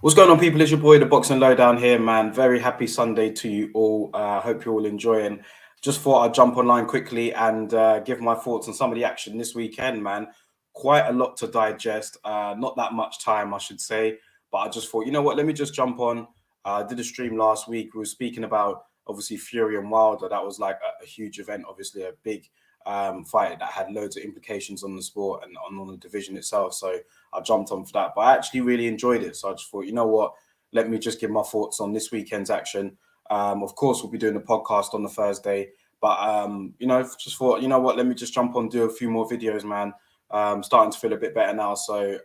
What's going on, people? It's your boy, the Boxing Lowdown here, man. Very happy Sunday to you all. Hope you're all enjoying. Just thought I'd jump online quickly and give my thoughts on some of the action this weekend, man. Quite a lot to digest. Not that much time, I should say. But I just thought, you know what? Let me just jump on. I did a stream last week. We were speaking about, obviously, Fury and Wilder. That was like a huge event, obviously, a big fight that had loads of implications on the sport and on the division itself. So I jumped on for that, but I actually really enjoyed it. So I just thought, you know what, let me just give my thoughts on this weekend's action. Of course, we'll be doing a podcast on the Thursday, but just thought, you know what, let me just jump on, do a few more videos, man. Starting to feel a bit better now. So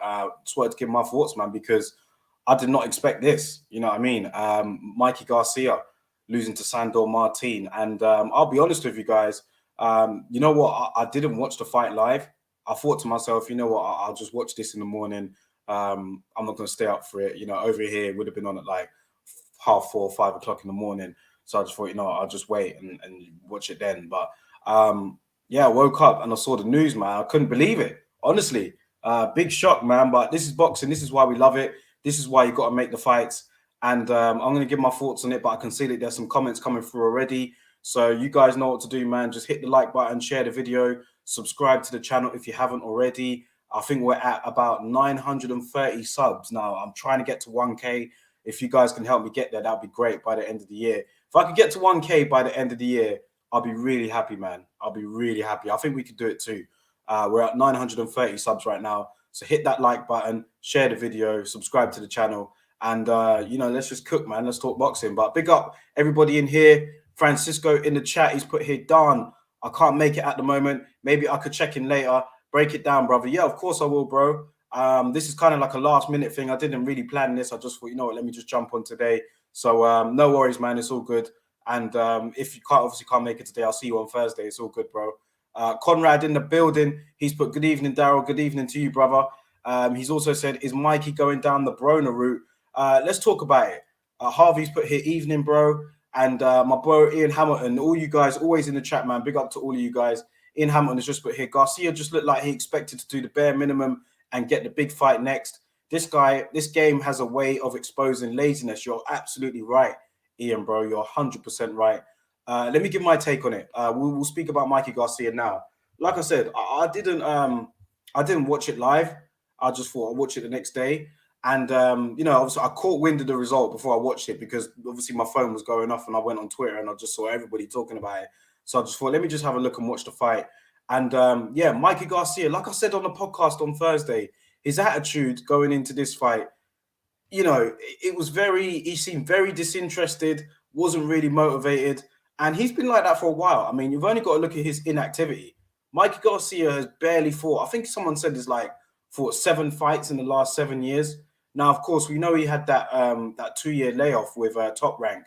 just wanted to give my thoughts, man, because I did not expect this. You know what I mean? Mikey Garcia losing to Sandor Martine, and I'll be honest with you guys. You know what? I didn't watch the fight live. I thought to myself, you know what? I'll just watch this in the morning. I'm not going to stay up for it. You know, over here it would have been on at like 4:30, 5 o'clock in the morning. So I just thought, you know, I'll just wait and watch it then. But yeah, I woke up and I saw the news, man. I couldn't believe it. Honestly, big shock, man. But this is boxing. This is why we love it. This is why you got to make the fights. And I'm going to give my thoughts on it, but I can see that there's some comments coming through already. So you guys know what to do, man. Just hit the like button, share the video, subscribe to the channel if you haven't already. I think we're at about 930 subs now. I'm trying to get to 1K. If you guys can help me get there, that'd be great by the end of the year. If I could get to 1K by the end of the year, I'll be really happy, man. I'll be really happy. I think we could do it too. We're at 930 subs right now. So hit that like button, share the video, subscribe to the channel. And, let's just cook, man. Let's talk boxing. But big up everybody in here. Francisco in the chat, he's put here, Dan, I can't make it at the moment. Maybe I could check in later. Break it down, brother. Yeah, of course I will, bro. This is kind of like a last minute thing. I didn't really plan this. I just thought, you know what, let me just jump on today. So no worries, man. It's all good. And if you can't make it today, I'll see you on Thursday. It's all good, bro. Conrad in the building. He's put good evening, Daryl. Good evening to you, brother. He's also said, is Mikey going down the Broner route? Let's talk about it. Harvey's put here, evening, bro. And my bro Ian Hamilton, all you guys always in the chat, man. Big up to all of you guys. Ian Hamilton has just put here, Garcia just looked like he expected to do the bare minimum and get the big fight next. This game has a way of exposing laziness. You're absolutely right, Ian, bro. You're 100% right. Let me give my take on it. We'll speak about Mikey Garcia now. Like I said, I didn't watch it live. I just thought I'd watch it the next day. And, obviously I caught wind of the result before I watched it because obviously my phone was going off and I went on Twitter and I just saw everybody talking about it. So I just thought, let me just have a look and watch the fight. And, Mikey Garcia, like I said on the podcast on Thursday, his attitude going into this fight, you know, he seemed very disinterested, wasn't really motivated. And he's been like that for a while. I mean, you've only got to look at his inactivity. Mikey Garcia has barely fought. I think someone said it's like fought 7 fights in the last 7 years. Now, of course, we know he had that 2-year layoff with Top Rank.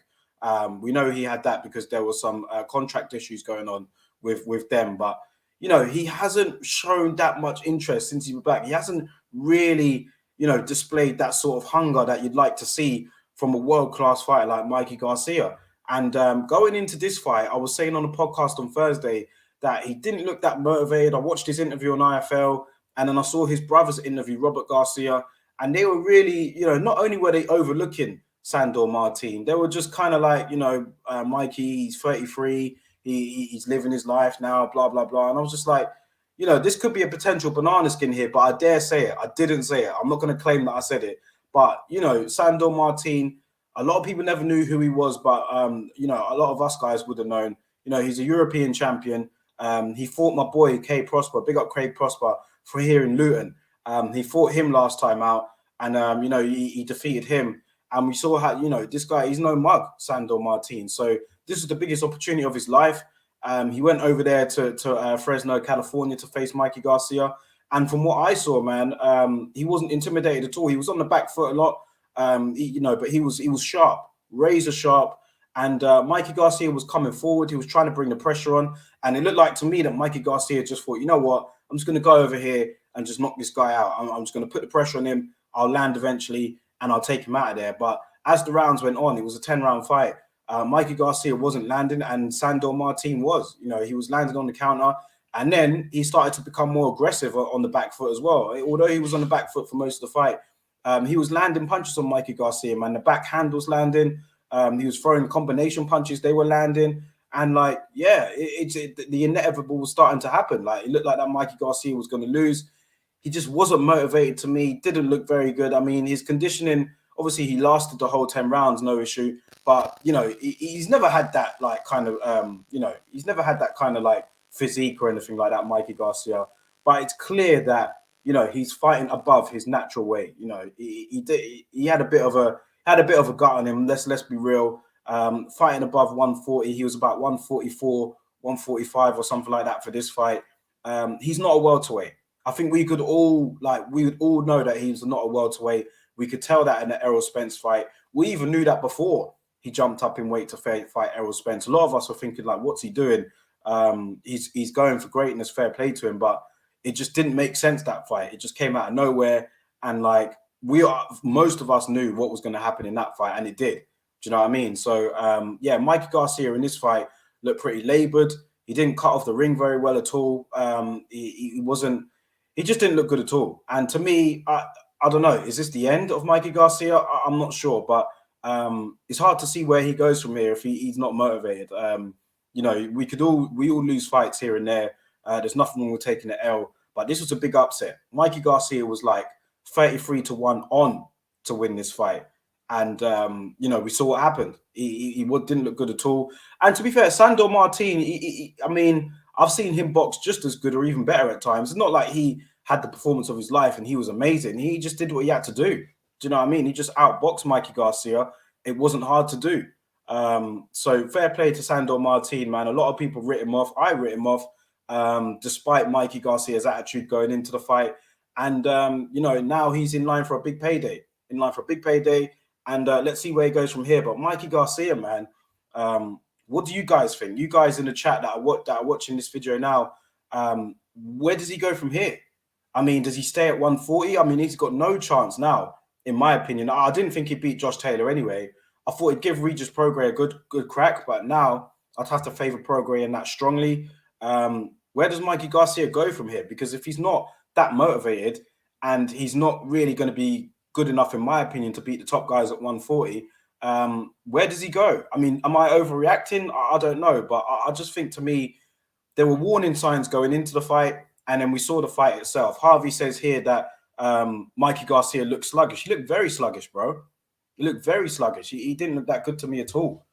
We know he had that because there was some contract issues going on with them. But, you know, he hasn't shown that much interest since he was back. He hasn't really, displayed that sort of hunger that you'd like to see from a world-class fighter like Mikey Garcia. And going into this fight, I was saying on the podcast on Thursday that he didn't look that motivated. I watched his interview on IFL, and then I saw his brother's interview, Robert Garcia, and they were really, not only were they overlooking Sandor Martine, they were just kind of like, Mikey, he's 33, he's living his life now, blah, blah, blah. And I was just like, this could be a potential banana skin here, but I dare say it. I didn't say it. I'm not going to claim that I said it. But, Sandor Martine, a lot of people never knew who he was, but, a lot of us guys would have known. He's a European champion. He fought my boy, Kay Prosper, big up Craig Prosper, for here in Luton. He fought him last time out, and he defeated him. And we saw how this guy, he's no mug, Sandor Martine. So this is the biggest opportunity of his life. He went over there to Fresno, California, to face Mikey Garcia. And from what I saw, man, he wasn't intimidated at all. He was on the back foot a lot, but he was sharp, razor sharp. And Mikey Garcia was coming forward. He was trying to bring the pressure on. And it looked like to me that Mikey Garcia just thought, you know what, I'm just going to go over here and just knock this guy out. I'm just going to put the pressure on him. I'll land eventually, and I'll take him out of there. But as the rounds went on, it was a 10-round fight. Mikey Garcia wasn't landing, and Sandor Martine was. He was landing on the counter. And then he started to become more aggressive on the back foot as well. Although he was on the back foot for most of the fight, He was landing punches on Mikey Garcia, man. The backhand was landing. He was throwing combination punches. They were landing. And like, yeah, the inevitable was starting to happen. Like, it looked like that Mikey Garcia was going to lose. He just wasn't motivated to me. Didn't look very good. I mean, his conditioning, obviously, he lasted the whole 10 rounds, no issue. But, you know, he's never had that, like, kind of, you know, he's never had that kind of, like, physique or anything like that, Mikey Garcia. But it's clear that, you know, he's fighting above his natural weight. You know, he had a bit of a gut on him. Let's be real. Fighting above 140, he was about 144, 145 or something like that for this fight. He's not a welterweight. I think we would all know that he's not a welterweight. We could tell that in the Errol Spence fight. We even knew that before he jumped up in weight to fight Errol Spence. A lot of us were thinking, like, what's he doing? He's going for greatness, fair play to him, but it just didn't make sense, that fight. It just came out of nowhere, and like most of us knew what was going to happen in that fight, and it did. Do you know what I mean? So yeah, Mikey Garcia in this fight looked pretty labored. He didn't cut off the ring very well at all. He just didn't look good at all. And to me, I don't know, is this the end of Mikey Garcia? I'm not sure, but it's hard to see where he goes from here if he's not motivated. You know, we all lose fights here and there. There's nothing wrong with taking the L, but this was a big upset. Mikey Garcia was like 33-1 on to win this fight. And, you know, we saw what happened. He didn't look good at all. And to be fair, Sandor Martine, I mean, I've seen him box just as good or even better at times. It's not like he had the performance of his life and he was amazing. He just did what he had to do. Do you know what I mean? He just outboxed Mikey Garcia. It wasn't hard to do. So fair play to Sandor Martine, man. A lot of people writ him off. I writ him off. Despite Mikey Garcia's attitude going into the fight. And, you know, now he's in line for a big payday. And let's see where he goes from here. But Mikey Garcia, man, what do you guys think? You guys in the chat that are watching this video now, where does he go from here? I mean, does he stay at 140? I mean, he's got no chance now, in my opinion. I didn't think he'd beat Josh Taylor anyway. I thought he'd give Regis Prograis a good crack, but now I'd have to favor Prograis in that strongly. Where does Mikey Garcia go from here? Because if he's not that motivated and he's not really going to be good enough, in my opinion, to beat the top guys at 140, where does he go? I mean, am I overreacting? I don't know, but I just think, to me, there were warning signs going into the fight, and then we saw the fight itself. Harvey says here that Mikey Garcia looked sluggish. He looked very sluggish, bro. He looked very sluggish. He didn't look that good to me at all.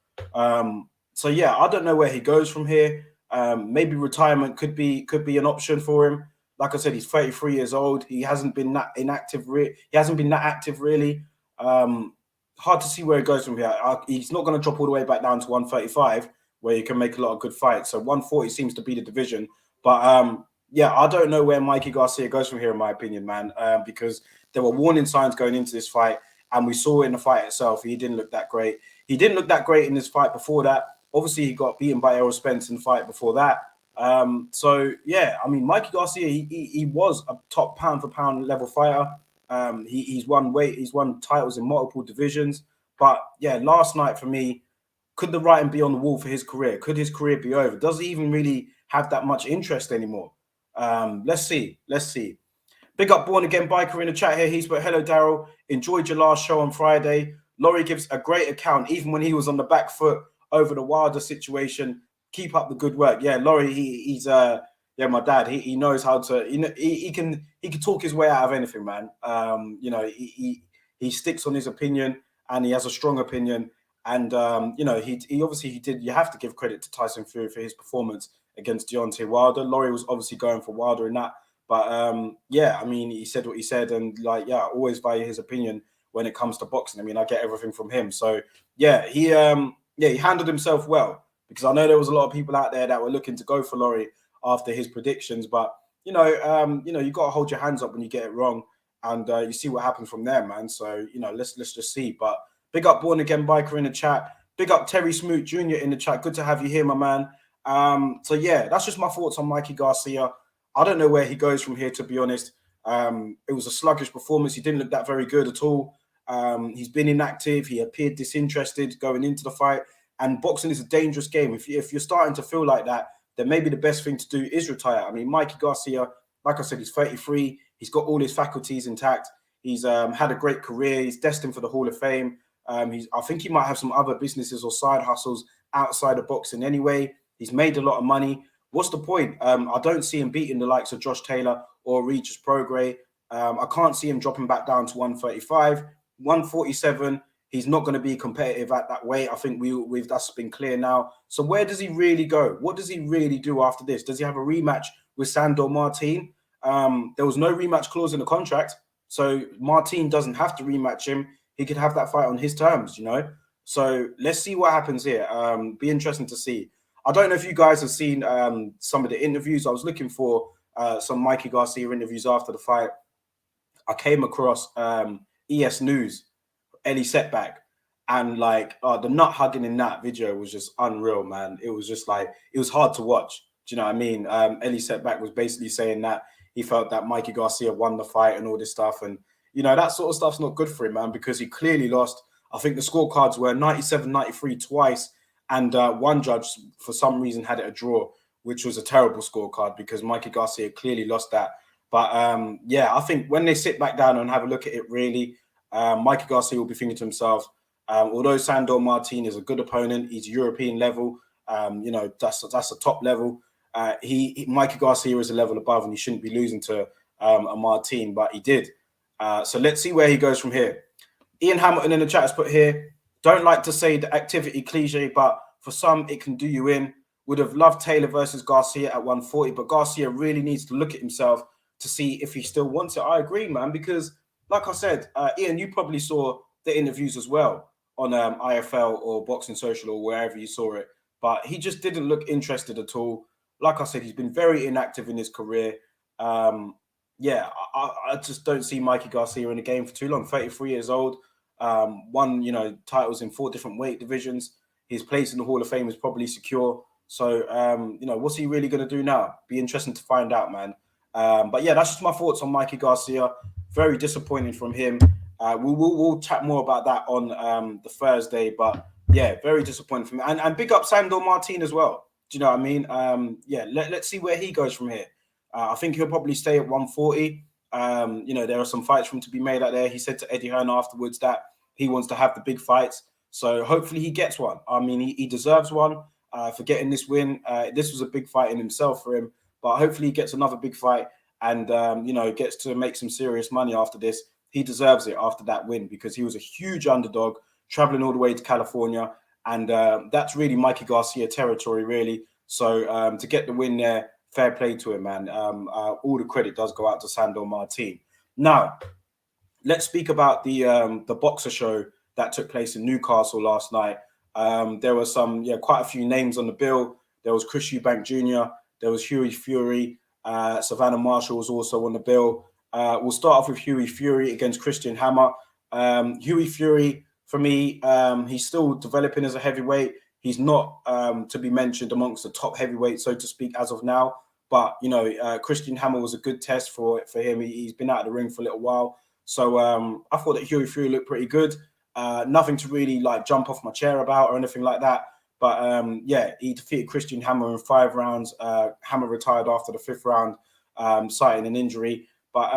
So yeah, I don't know where he goes from here. Maybe retirement could be an option for him. Like I said, he's 33 years old. He hasn't been that inactive. He hasn't been that active, really. Hard to see where he goes from here. He's not going to drop all the way back down to 135, where you can make a lot of good fights. So 140 seems to be the division. But yeah, I don't know where Mikey Garcia goes from here, in my opinion, man, because there were warning signs going into this fight, and we saw in the fight itself, he didn't look that great. He didn't look that great in this fight before that. Obviously, he got beaten by Errol Spence in the fight before that. So yeah, I mean, Mikey Garcia, he was a top pound for pound level fighter. He's won weight, he's won titles in multiple divisions. But yeah, last night for me, could the writing be on the wall for his career? Could his career be over? Does he even really have that much interest anymore? Let's see. Big up Born Again Biker in the chat here. He's put, hello, Daryl. Enjoyed your last show on Friday. Laurie gives a great account, even when he was on the back foot over the Wilder situation. Keep up the good work. Yeah, Laurie, he's my dad. He knows how to, he can talk his way out of anything, man. You know, he sticks on his opinion, and he has a strong opinion. And you know, he obviously did. You have to give credit to Tyson Fury for his performance against Deontay Wilder. Laurie was obviously going for Wilder in that. But yeah, I mean, he said what he said, and like, yeah, I always value his opinion when it comes to boxing. I mean, I get everything from him. So yeah, he handled himself well, because I know there was a lot of people out there that were looking to go for Laurie after his predictions. But you know, you got to hold your hands up when you get it wrong, and you see what happens from there, man. So you know, let's just see. But big up Born Again Biker in the chat. Big up Terry Smoot Jr. in the chat. Good to have you here, my man. So yeah, that's just my thoughts on Mikey Garcia. I don't know where he goes from here, to be honest. It was a sluggish performance. He didn't look that very good at all. He's been inactive. He appeared disinterested going into the fight. And boxing is a dangerous game. If you're starting to feel like that, then maybe the best thing to do is retire. I mean, Mikey Garcia, like I said, he's 33. He's got all his faculties intact. He's had a great career. He's destined for the Hall of Fame. I think he might have some other businesses or side hustles outside of boxing anyway. He's made a lot of money. What's the point? I don't see him beating the likes of Josh Taylor or Regis Prograis. I can't see him dropping back down to 135, 147. He's not going to be competitive at that weight. I think that's been clear now. So where does he really go? What does he really do after this? Does he have a rematch with Sandor Martine? There was no rematch clause in the contract, so Martine doesn't have to rematch him. He could have that fight on his terms, So let's see what happens here. Be interesting to see. I don't know if you guys have seen some of the interviews. I was looking for some Mikey Garcia interviews after the fight. I came across ES News, Ellie Setback, and the nut hugging in that video was just unreal, man. It was just it was hard to watch. Do you know what I mean? Ellie Setback was basically saying that he felt that Mikey Garcia won the fight and all this stuff. And, that sort of stuff's not good for him, man, because he clearly lost. I think the scorecards were 97-93 twice. And one judge, for some reason, had it a draw, which was a terrible scorecard because Mikey Garcia clearly lost that. But, I think when they sit back down and have a look at it, really, Mikey Garcia will be thinking to himself, although Sandor Martine is a good opponent, he's European level, that's a top level. Mikey Garcia is a level above and he shouldn't be losing to a Martine, but he did. So let's see where he goes from here. Ian Hamilton in the chat has put here, don't like to say the activity cliche, but for some, it can do you in. Would have loved Taylor versus Garcia at 140, but Garcia really needs to look at himself to see if he still wants it. I agree, man, because like I said, Ian, you probably saw the interviews as well on IFL or Boxing Social or wherever you saw it, but he just didn't look interested at all. Like I said, he's been very inactive in his career. I just don't see Mikey Garcia in the game for too long. 33 years old. Won, titles in 4 different weight divisions. His place in the Hall of Fame is probably secure. So, what's he really going to do now? Be interesting to find out, man. But yeah, that's just my thoughts on Mikey Garcia. Very disappointing from him. We'll chat more about that on the Thursday. But yeah, very disappointing from him. And big up Sandor Martine as well. Do you know what I mean? Let's see where he goes from here. I think he'll probably stay at 140. There are some fights for him to be made out there. He said to Eddie Hearn afterwards that he wants to have the big fights. So hopefully he gets one. I mean, he deserves one for getting this win. This was a big fight in himself for him. But hopefully he gets another big fight and, gets to make some serious money after this. He deserves it after that win because he was a huge underdog traveling all the way to California. And that's really Mikey Garcia territory, really. So to get the win there, fair play to him, man. All the credit does go out to Sandor Martine. Now, let's speak about the boxer show that took place in Newcastle last night. There were quite a few names on the bill. There was Chris Eubank Jr., there was Huey Fury, Savannah Marshall was also on the bill. We'll start off with Huey Fury against Christian Hammer. Huey Fury, for me, he's still developing as a heavyweight. He's not to be mentioned amongst the top heavyweights, so to speak, as of now. But, Christian Hammer was a good test for him. He's been out of the ring for a little while. So I thought that Huey Fury looked pretty good. Nothing to really jump off my chair about or anything like that. But he defeated Christian Hammer in 5 rounds. Hammer retired after the 5th round, citing an injury. But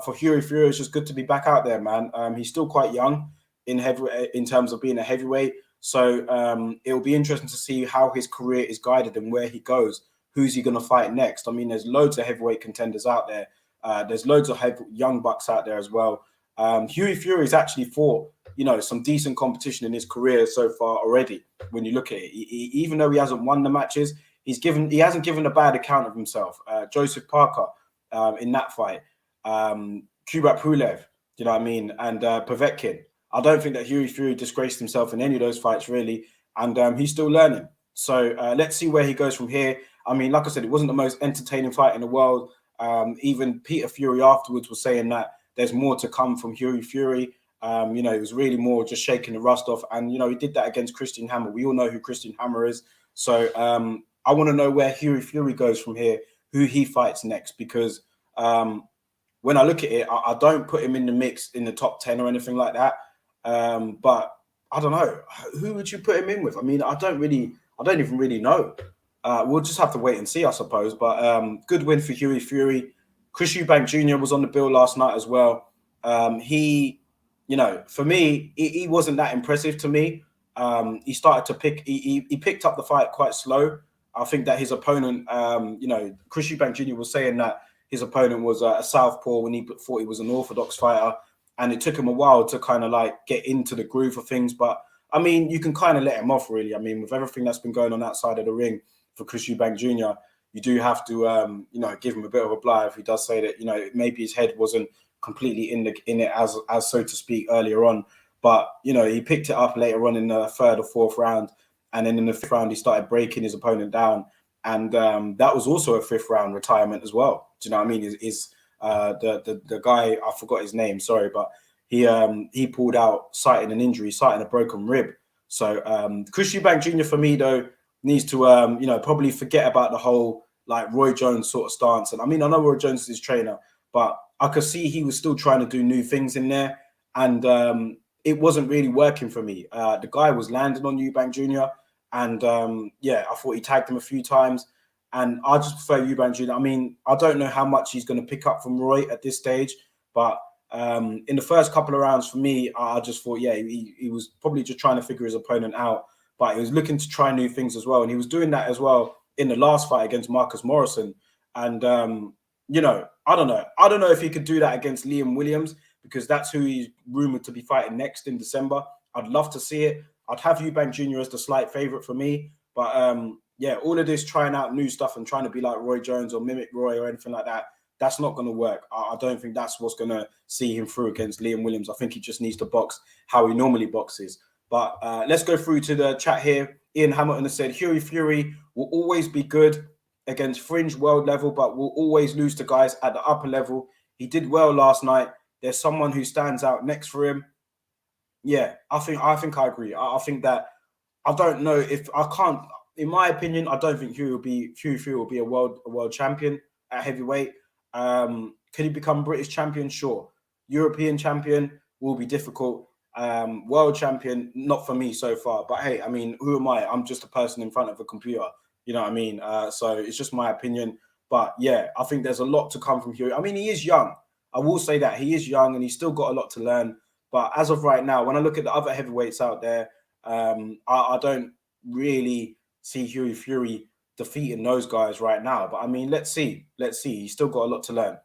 for Huey Fury, it's just good to be back out there, man. He's still quite young in terms of being a heavyweight. So it'll be interesting to see how his career is guided and where he goes. Who's he going to fight next? I mean, there's loads of heavyweight contenders out there. There's loads of young bucks out there as well. Huey Fury's actually fought, some decent competition in his career so far already. When you look at it, even though he hasn't won the matches, he hasn't given a bad account of himself. Joseph Parker in that fight, Kubrat Pulev, you know what I mean, and Povetkin. I don't think that Huey Fury disgraced himself in any of those fights really, and he's still learning. So let's see where he goes from here. I mean, like I said, it wasn't the most entertaining fight in the world. Even Peter Fury afterwards was saying that there's more to come from Huey Fury. It was really more just shaking the rust off. And, he did that against Christian Hammer. We all know who Christian Hammer is. So I want to know where Huey Fury goes from here, who he fights next. Because when I look at it, I don't put him in the mix in the top 10 or anything like that. But I don't know. Who would you put him in with? I mean, I don't even really know. We'll just have to wait and see, I suppose. But good win for Huey Fury. Chris Eubank Jr. was on the bill last night as well. He, for me, he wasn't that impressive to me. He started to he picked up the fight quite slow. I think that his opponent, Chris Eubank Jr. was saying that his opponent was a southpaw when he thought he was an orthodox fighter, and it took him a while to kind of like get into the groove of things. But I mean, you can kind of let him off, really. I mean, with everything that's been going on outside of the ring for Chris Eubank Jr., you do have to, give him a bit of a bly if he does say that, maybe his head wasn't completely in it as so to speak earlier on. But, he picked it up later on in the third or fourth round. And then in the fifth round, he started breaking his opponent down. And that was also a fifth round retirement as well. Do you know what I mean? The guy, I forgot his name, sorry, but he pulled out citing an injury, citing a broken rib. So Chris Eubank Jr. for me, though, needs to, probably forget about the whole like Roy Jones sort of stance. And I mean, I know Roy Jones is his trainer, but I could see he was still trying to do new things in there. And it wasn't really working for me. The guy was landing on Eubank Jr. And I thought he tagged him a few times. And I just prefer Eubank Jr. I mean, I don't know how much he's going to pick up from Roy at this stage, but in the first couple of rounds for me, I just thought, he was probably just trying to figure his opponent out, but he was looking to try new things as well. And he was doing that as well in the last fight against Marcus Morrison. And, I don't know. I don't know if he could do that against Liam Williams, because that's who he's rumored to be fighting next in December. I'd love to see it. I'd have Eubank Jr. as the slight favorite for me. But all of this trying out new stuff and trying to be like Roy Jones or mimic Roy or anything like that, that's not going to work. I don't think that's what's going to see him through against Liam Williams. I think he just needs to box how he normally boxes. But let's go through to the chat here. Ian Hamilton has said, Huey Fury will always be good against fringe world level, but will always lose to guys at the upper level. He did well last night. There's someone who stands out next for him. Yeah, I think I agree. I think that I don't know if I can't. In my opinion, I don't think Huey Fury will be a world champion at heavyweight. Could he become British champion? Sure. European champion will be difficult. World champion, not for me so far. But hey, I mean, who am I? I'm just a person in front of a computer. You know what I mean? So it's just my opinion. But yeah, I think there's a lot to come from Huey. I mean, he is young. I will say that he is young and he's still got a lot to learn. But as of right now, when I look at the other heavyweights out there, I don't really see Huey Fury defeating those guys right now. But I mean, let's see. He's still got a lot to learn.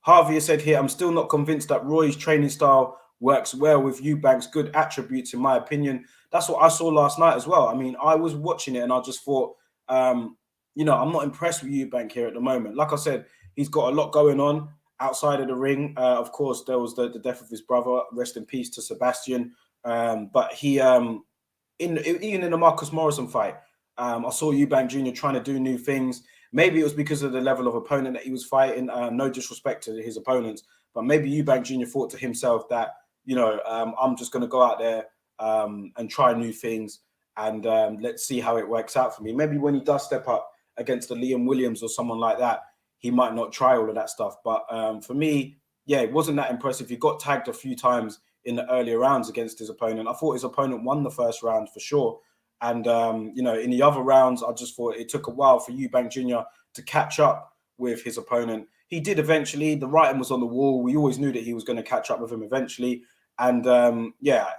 Harvey has said here, I'm still not convinced that Roy's training style works well with Eubank's good attributes, in my opinion. That's what I saw last night as well. I mean, I was watching it and I just thought, I'm not impressed with Eubank here at the moment. Like I said, he's got a lot going on outside of the ring. Of course, there was the death of his brother. Rest in peace to Sebastian. But he, even in the Marcus Morrison fight, I saw Eubank Jr. trying to do new things. Maybe it was because of the level of opponent that he was fighting. No disrespect to his opponents, but maybe Eubank Jr. thought to himself that, I'm just going to go out there and try new things, and let's see how it works out for me. Maybe when he does step up against the Liam Williams or someone like that, he might not try all of that stuff. But for me, it wasn't that impressive. He got tagged a few times in the earlier rounds against his opponent. I thought his opponent won the first round for sure. And, in the other rounds, I just thought it took a while for Eubank Jr. to catch up with his opponent. He did eventually. The writing was on the wall. We always knew that he was going to catch up with him eventually. And,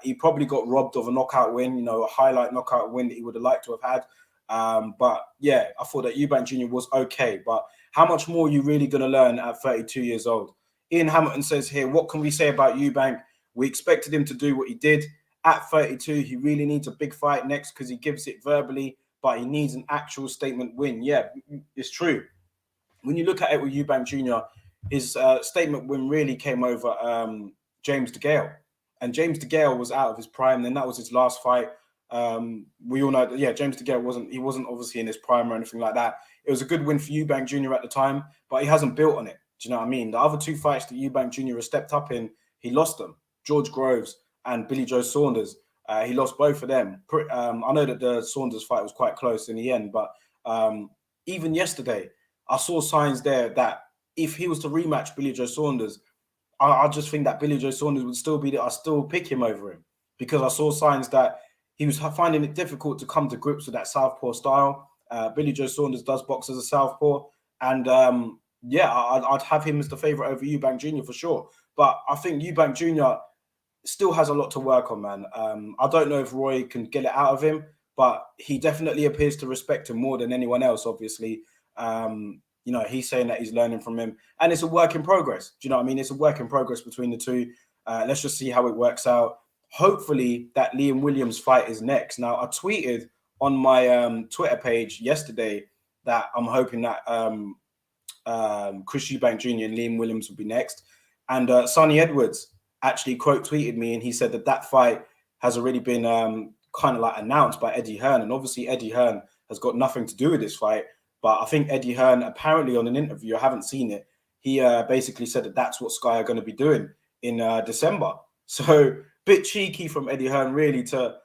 he probably got robbed of a knockout win, a highlight knockout win that he would have liked to have had. But I thought that Eubank Jr. was okay. But how much more are you really going to learn at 32 years old? Ian Hamilton says here, what can we say about Eubank? We expected him to do what he did. At 32, he really needs a big fight next because he gives it verbally, but he needs an actual statement win. Yeah, it's true. When you look at it with Eubank Jr., his statement win really came over James DeGale. And James DeGale was out of his prime. Then that was his last fight. We all know that, James DeGale wasn't obviously in his prime or anything like that. It was a good win for Eubank Jr. at the time, but he hasn't built on it. Do you know what I mean? The other two fights that Eubank Jr. has stepped up in, he lost them. George Groves and Billy Joe Saunders. He lost both of them. I know that the Saunders fight was quite close in the end, but even yesterday, I saw signs there that if he was to rematch Billy Joe Saunders, I just think that Billy Joe Saunders would still be there. I still pick him over him because I saw signs that he was finding it difficult to come to grips with that southpaw style. Billy Joe Saunders does box as a southpaw, and I'd have him as the favorite over Eubank Jr. for sure. But I think Eubank Jr. still has a lot to work on, man. I don't know if Roy can get it out of him, but he definitely appears to respect him more than anyone else, obviously. He's saying that he's learning from him, and it's a work in progress. Do you know what I mean? It's a work in progress between the two. Let's just see how it works out. Hopefully that Liam Williams fight is next. Now, I tweeted on my Twitter page yesterday that I'm hoping that Chris Eubank Jr. and Liam Williams will be next. And Sonny Edwards actually quote tweeted me, and he said that fight has already been kind of like announced by Eddie Hearn. And obviously Eddie Hearn has got nothing to do with this fight. But I think Eddie Hearn, apparently on an interview, I haven't seen it, he basically said that that's what Sky are going to be doing in December. So bit cheeky from Eddie Hearn, really, to,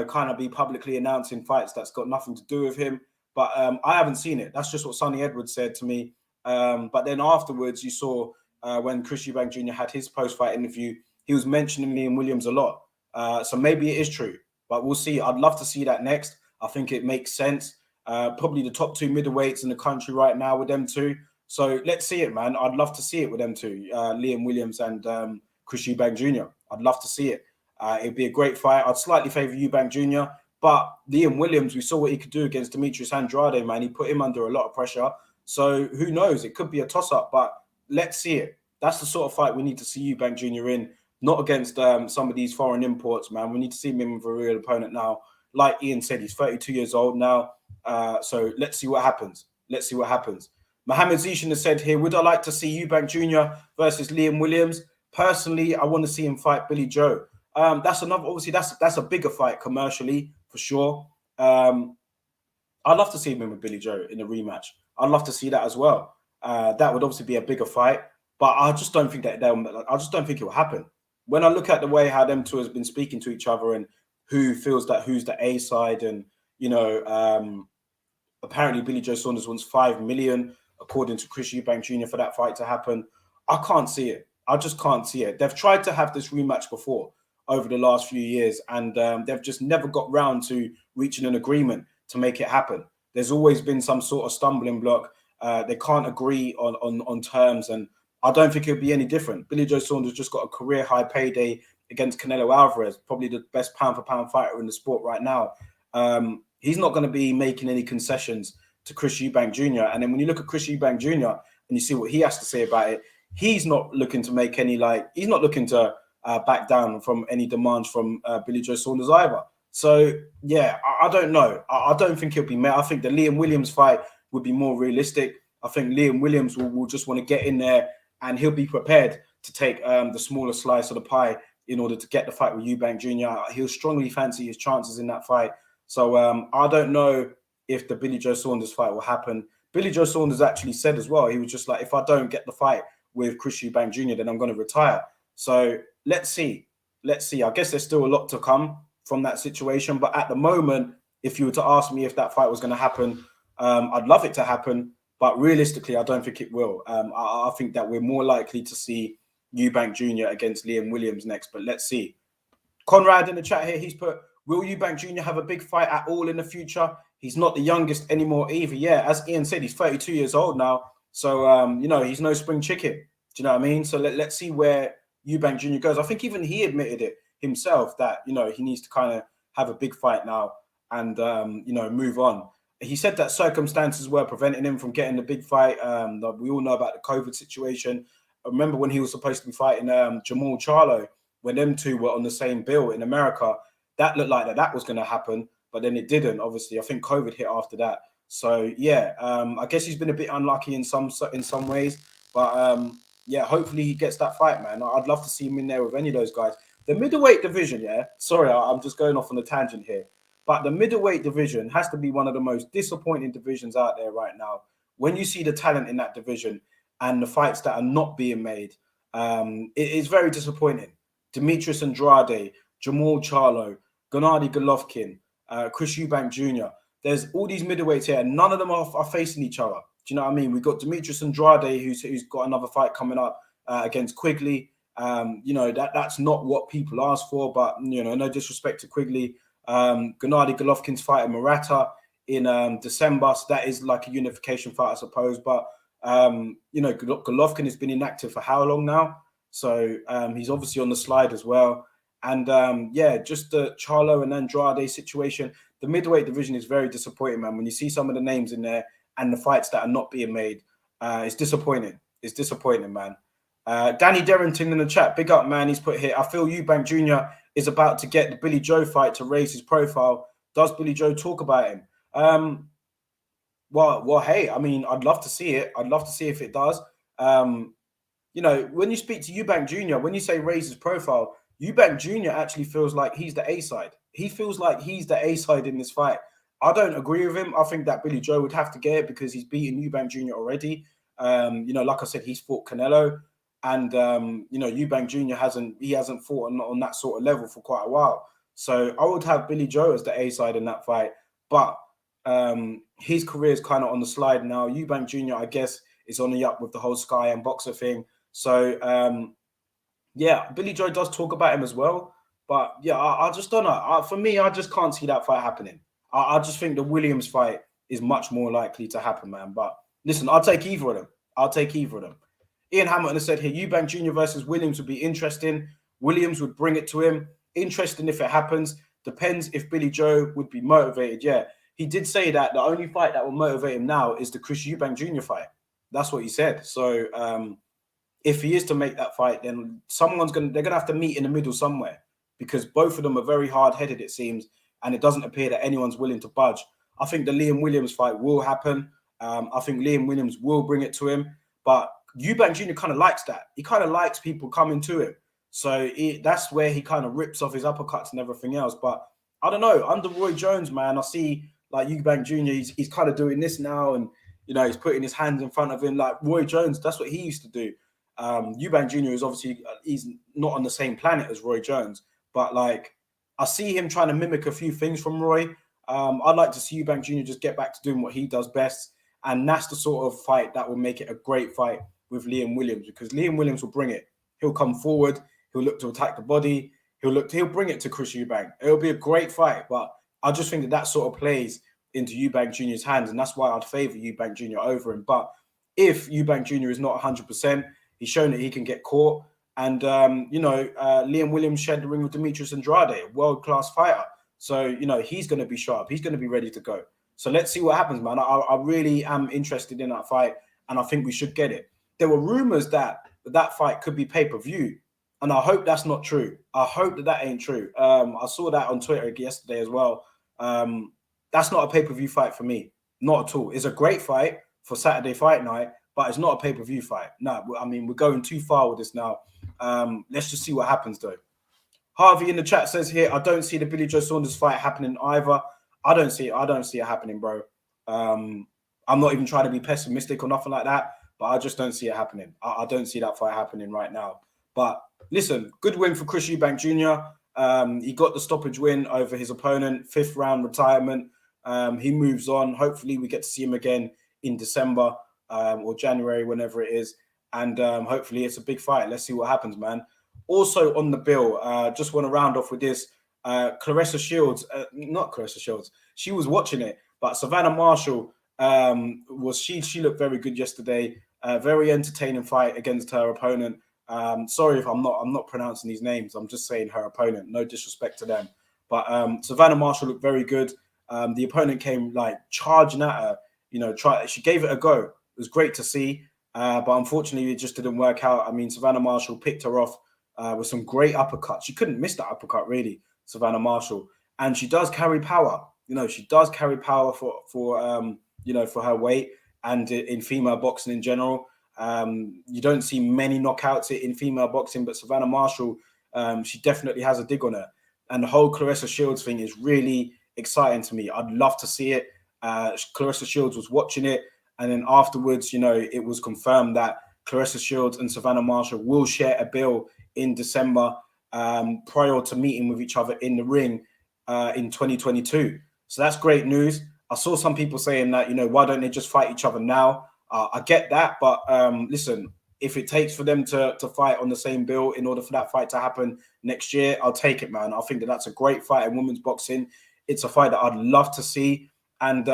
kind of be publicly announcing fights that's got nothing to do with him. But I haven't seen it. That's just what Sonny Edwards said to me. But then afterwards, you saw when Chris Eubank Jr. had his post-fight interview, he was mentioning Liam Williams a lot. So maybe it is true, but we'll see. I'd love to see that next. I think it makes sense. Probably the top two middleweights in the country right now with them two. So let's see it, man. I'd love to see it with them two, Liam Williams and Chris Eubank Jr. I'd love to see it. It'd be a great fight. I'd slightly favor Eubank Jr., but Liam Williams, we saw what he could do against Demetrius Andrade, man. He put him under a lot of pressure. So who knows? It could be a toss-up, but let's see it. That's the sort of fight we need to see Eubank Jr. in, not against some of these foreign imports, man. We need to see him in with a real opponent now. Like Ian said, he's 32 years old now. So let's see what happens. Let's see what happens. Mohamed Zishan has said here, would I like to see Eubank Jr. versus Liam Williams? Personally, I want to see him fight Billy Joe. That's another, obviously, that's a bigger fight commercially, for sure. I'd love to see him with Billy Joe in a rematch. I'd love to see that as well. That would obviously be a bigger fight, but I just don't think that it will happen. When I look at the way how them two has been speaking to each other and who feels that who's the A side, and apparently Billy Joe Saunders wants $5 million according to Chris Eubank Jr. for that fight to happen. I can't see it. I just can't see it. They've tried to have this rematch before over the last few years, and they've just never got round to reaching an agreement to make it happen. There's always been some sort of stumbling block. They can't agree on terms, and I don't think it'll be any different. Billy Joe Saunders just got a career high payday against Canelo Alvarez, probably the best pound for pound fighter in the sport right now. He's not going to be making any concessions to Chris Eubank Jr. And then when you look at Chris Eubank Jr. and you see what he has to say about it, he's not looking to make any he's not looking to back down from any demands from Billy Joe Saunders either. So yeah, I don't know. I don't think he'll be met. I think the Liam Williams fight would be more realistic. I think Liam Williams will just want to get in there, and he'll be prepared to take the smaller slice of the pie in order to get the fight with Eubank Jr. He'll strongly fancy his chances in that fight. So I don't know if the Billy Joe Saunders fight will happen. Billy Joe Saunders actually said as well, he was just like, if I don't get the fight with Chris Eubank Jr., then I'm going to retire. So let's see. Let's see. I guess there's still a lot to come from that situation. But at the moment, if you were to ask me if that fight was going to happen, I'd love it to happen. But realistically, I don't think it will. I think that we're more likely to see Eubank Jr. against Liam Williams next. But let's see. Conrad in the chat here, he's put, will Eubank Jr. have a big fight at all in the future? He's not the youngest anymore either. Yeah, as Ian said, he's 32 years old now. So, he's no spring chicken. Do you know what I mean? So let's see where Eubank Jr. goes. I think even he admitted it himself that, he needs to kind of have a big fight now and, move on. He said that circumstances were preventing him from getting the big fight. We all know about the COVID situation. I remember when he was supposed to be fighting Jamal Charlo, when them two were on the same bill in America, that looked like that was going to happen, but then it didn't. Obviously, I think COVID hit after that. So yeah, I guess he's been a bit unlucky in some ways, but hopefully he gets that fight, man. I'd love to see him in there with any of those guys. The middleweight division, sorry, I'm just going off on a tangent here, but the middleweight division has to be one of the most disappointing divisions out there right now. When you see the talent in that division and the fights that are not being made, it is very disappointing. Demetrius Andrade, Jamal Charlo, Gennady Golovkin, Chris Eubank Jr. There's all these middleweights here, and none of them are facing each other. Do you know what I mean? We've got Demetrius Andrade, who's got another fight coming up against Quigley. That's not what people ask for, but, no disrespect to Quigley. Gennady Golovkin's fighting Murata in December, so that is like a unification fight, I suppose. But, Golovkin has been inactive for how long now? So he's obviously on the slide as well. And yeah, just the Charlo and Andrade situation. The middleweight division is very disappointing, man. When you see some of the names in there and the fights that are not being made, it's disappointing. It's disappointing, man. Danny Derrington in the chat, big up, man. He's put here, I feel Eubank Jr. is about to get the Billy Joe fight to raise his profile. Does Billy Joe talk about him? Well, hey, I mean, I'd love to see it. I'd love to see if it does. You know, when you speak to Eubank Jr., when you say raise his profile, Eubank Jr. actually feels like he's the A-side. He feels like he's the A-side in this fight. I don't agree with him. I think that Billy Joe would have to get it because he's beaten Eubank Jr. already. You know, like I said, he's fought Canelo. And, you know, Eubank Jr. hasn't fought on that sort of level for quite a while. So I would have Billy Joe as the A-side in that fight. But his career is kind of on the slide now. Eubank Jr., I guess, is on the up with the whole Sky and Boxer thing. So, yeah, Billy Joe does talk about him as well. But, yeah, I just don't know. For me, I just can't see that fight happening. I just think the Williams fight is much more likely to happen, man. But, listen, I'll take either of them. I'll take either of them. Ian Hamilton has said here, Eubank Jr. versus Williams would be interesting. Williams would bring it to him. Interesting if it happens. Depends if Billy Joe would be motivated. Yeah, he did say that the only fight that will motivate him now is the Chris Eubank Jr. fight. That's what he said. So if he is to make that fight, then they're gonna have to meet in the middle somewhere, because both of them are very hard-headed, it seems, and it doesn't appear that anyone's willing to budge. I think the Liam Williams fight will happen. I think Liam Williams will bring it to him, but Eubank Jr. kind of likes that. He kind of likes people coming to him. So that's where he kind of rips off his uppercuts and everything else. But I don't know. Under Roy Jones, man, I see like Eubank Jr., he's kind of doing this now. And, you know, he's putting his hands in front of him. Like Roy Jones, that's what he used to do. Eubank Jr. is obviously, he's not on the same planet as Roy Jones. But, like, I see him trying to mimic a few things from Roy. I'd like to see Eubank Jr. just get back to doing what he does best. And that's the sort of fight that will make it a great fight with Liam Williams, because Liam Williams will bring it. He'll come forward. He'll look to attack the body. He'll bring it to Chris Eubank. It'll be a great fight, but I just think that sort of plays into Eubank Jr.'s hands, and that's why I'd favour Eubank Jr. over him. But if Eubank Jr. is not 100%, he's shown that he can get caught. And, you know, Liam Williams shared the ring with Demetrius Andrade, a world-class fighter. So, you know, he's going to be sharp. He's going to be ready to go. So let's see what happens, man. I really am interested in that fight, and I think we should get it. There were rumors that fight could be pay-per-view, and I hope that's not true. I hope that ain't true. I saw that on Twitter yesterday as well. That's not a pay-per-view fight for me. Not at all. It's a great fight for Saturday fight night, but it's not a pay-per-view fight. No, I mean, we're going too far with this now. Let's just see what happens, though. Harvey in the chat says here, I don't see the Billy Joe Saunders fight happening either. I don't see it happening, bro. I'm not even trying to be pessimistic or nothing like that, but I just don't see it happening. I don't see that fight happening right now. But listen, good win for Chris Eubank Jr. He got the stoppage win over his opponent, 5th round retirement. He moves on. Hopefully we get to see him again in December or January, whenever it is. And hopefully it's a big fight. Let's see what happens, man. Also on the bill, just want to round off with this. Clarissa Shields, not Clarissa Shields, she was watching it, but Savannah Marshall, she looked very good yesterday. Very entertaining fight against her opponent. Sorry if I'm not pronouncing these names. I'm just saying her opponent. No disrespect to them. But Savannah Marshall looked very good. The opponent came like charging at her. You know, she gave it a go. It was great to see. But unfortunately, it just didn't work out. I mean, Savannah Marshall picked her off with some great uppercuts. She couldn't miss that uppercut, really, Savannah Marshall. And she does carry power. You know, she does carry power for her weight and in female boxing in general. You don't see many knockouts in female boxing, but Savannah Marshall, she definitely has a dig on her. And the whole Clarissa Shields thing is really exciting to me. I'd love to see it. Clarissa Shields was watching it. And then afterwards, you know, it was confirmed that Clarissa Shields and Savannah Marshall will share a bill in December prior to meeting with each other in the ring in 2022. So that's great news. I saw some people saying that, you know, why don't they just fight each other now? I get that. But listen, if it takes for them to fight on the same bill in order for that fight to happen next year, I'll take it, man. I think that that's a great fight in women's boxing. It's a fight that I'd love to see. And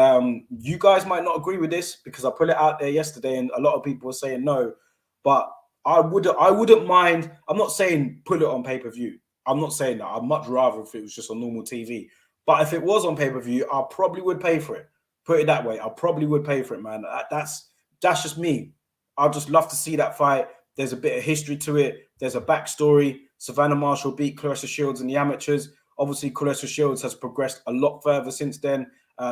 you guys might not agree with this because I put it out there yesterday and a lot of people were saying no. But I wouldn't mind. I'm not saying put it on pay-per-view. I'm not saying that. I'd much rather if it was just on normal TV. But if it was on pay-per-view, I probably would pay for it. Put it that way. I probably would pay for it, man. That's just me. I'd just love to see that fight. There's a bit of history to it. There's a backstory. Savannah Marshall beat Clarissa Shields in the amateurs. Obviously, Clarissa Shields has progressed a lot further since then.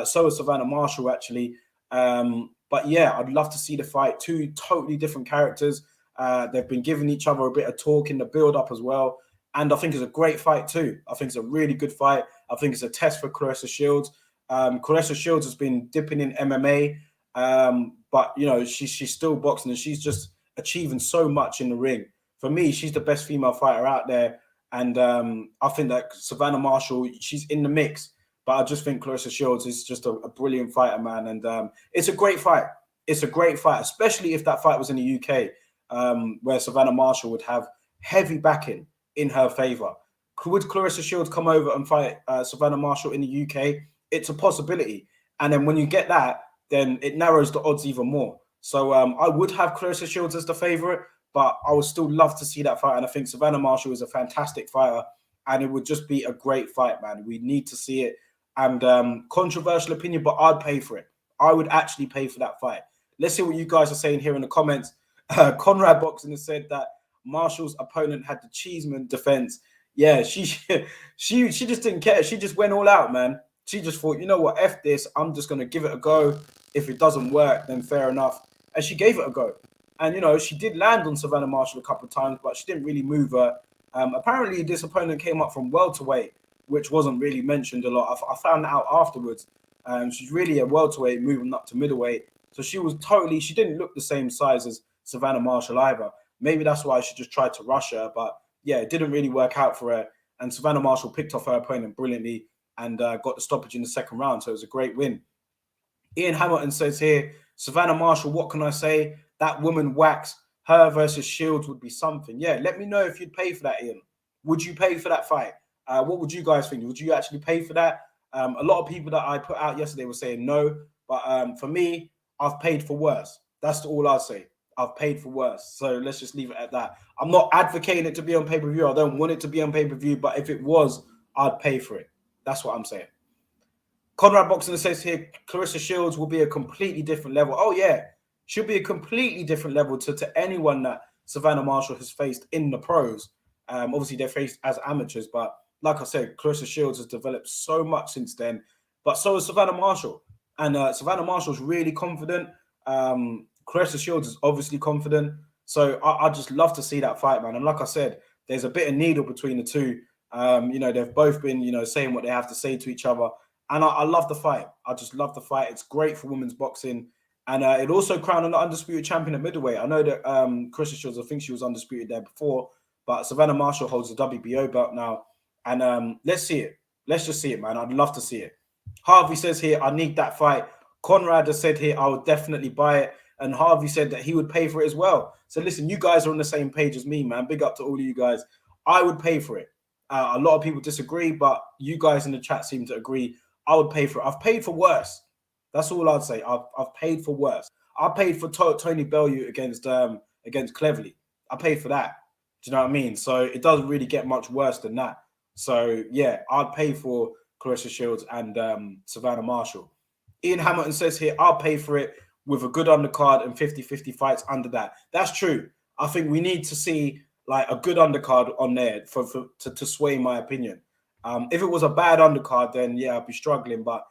So has Savannah Marshall, actually. But yeah, I'd love to see the fight. Two totally different characters. They've been giving each other a bit of talk in the build-up as well. And I think it's a great fight too. I think it's a really good fight. I think it's a test for Clarissa Shields. Clarissa Shields has been dipping in MMA, but you know she's still boxing and she's just achieving so much in the ring. For me, she's the best female fighter out there, and I think that Savannah Marshall, she's in the mix. But I just think Clarissa Shields is just a brilliant fighter, man, and it's a great fight. It's a great fight, especially if that fight was in the UK, where Savannah Marshall would have heavy backing in her favor. Would Clarissa Shields come over and fight Savannah Marshall in the UK? It's a possibility. And then when you get that, then it narrows the odds even more. So I would have Clarissa Shields as the favorite, but I would still love to see that fight. And I think Savannah Marshall is a fantastic fighter, and it would just be a great fight, man. We need to see it. And controversial opinion, but I'd pay for it. I would actually pay for that fight. Let's see what you guys are saying here in the comments. Conrad Boxing has said that Marshall's opponent had the Cheeseman defense. Yeah, she just didn't care. She just went all out, man. She just thought, you know what, F this. I'm just going to give it a go. If it doesn't work, then fair enough. And she gave it a go. And, you know, she did land on Savannah Marshall a couple of times, but she didn't really move her. Apparently, this opponent came up from welterweight, which wasn't really mentioned a lot. I found that out afterwards. She's really a welterweight moving up to middleweight. So she didn't look the same size as Savannah Marshall either. Maybe that's why she just tried to rush her. But yeah, it didn't really work out for her. And Savannah Marshall picked off her opponent brilliantly and got the stoppage in the second round. So it was a great win. Ian Hamilton says here, Savannah Marshall, what can I say? That woman whacks. Her versus Shields would be something. Yeah, let me know if you'd pay for that, Ian. Would you pay for that fight? What would you guys think? Would you actually pay for that? A lot of people that I put out yesterday were saying no. But for me, I've paid for worse. That's all I'll say. I've paid for worse. So let's just leave it at that. I'm not advocating it to be on pay-per-view. I don't want it to be on pay-per-view. But if it was, I'd pay for it. That's what I'm saying. Conrad Boxing says here, Clarissa Shields will be a completely different level. Oh, yeah. She'll be a completely different level to anyone that Savannah Marshall has faced in the pros. Obviously, they're faced as amateurs. But like I said, Clarissa Shields has developed so much since then. But so has Savannah Marshall. And Savannah Marshall's really confident. Clarissa Shields is obviously confident. So I just love to see that fight, man. And like I said, there's a bit of needle between the two. You know, they've both been, you know, saying what they have to say to each other. And I love the fight. I just love the fight. It's great for women's boxing. And it also crowned an undisputed champion at middleweight. I know that Clarissa Shields, I think she was undisputed there before. But Savannah Marshall holds the WBO belt now. And let's see it. Let's just see it, man. I'd love to see it. Harvey says here, I need that fight. Conrad has said here, I would definitely buy it. And Harvey said that he would pay for it as well. So listen, you guys are on the same page as me, man. Big up to all of you guys. I would pay for it. A lot of people disagree, but you guys in the chat seem to agree. I would pay for it. I've paid for worse. That's all I'd say. I've paid for worse. I paid for Tony Bellew against Cleverly. I paid for that. Do you know what I mean? So it doesn't really get much worse than that. So yeah, I'd pay for Clarissa Shields and Savannah Marshall. Ian Hamilton says here, I'll pay for it with a good undercard and 50-50 fights under that. That's true. I think we need to see like a good undercard on there to sway my opinion. If it was a bad undercard, then yeah, I'd be struggling. But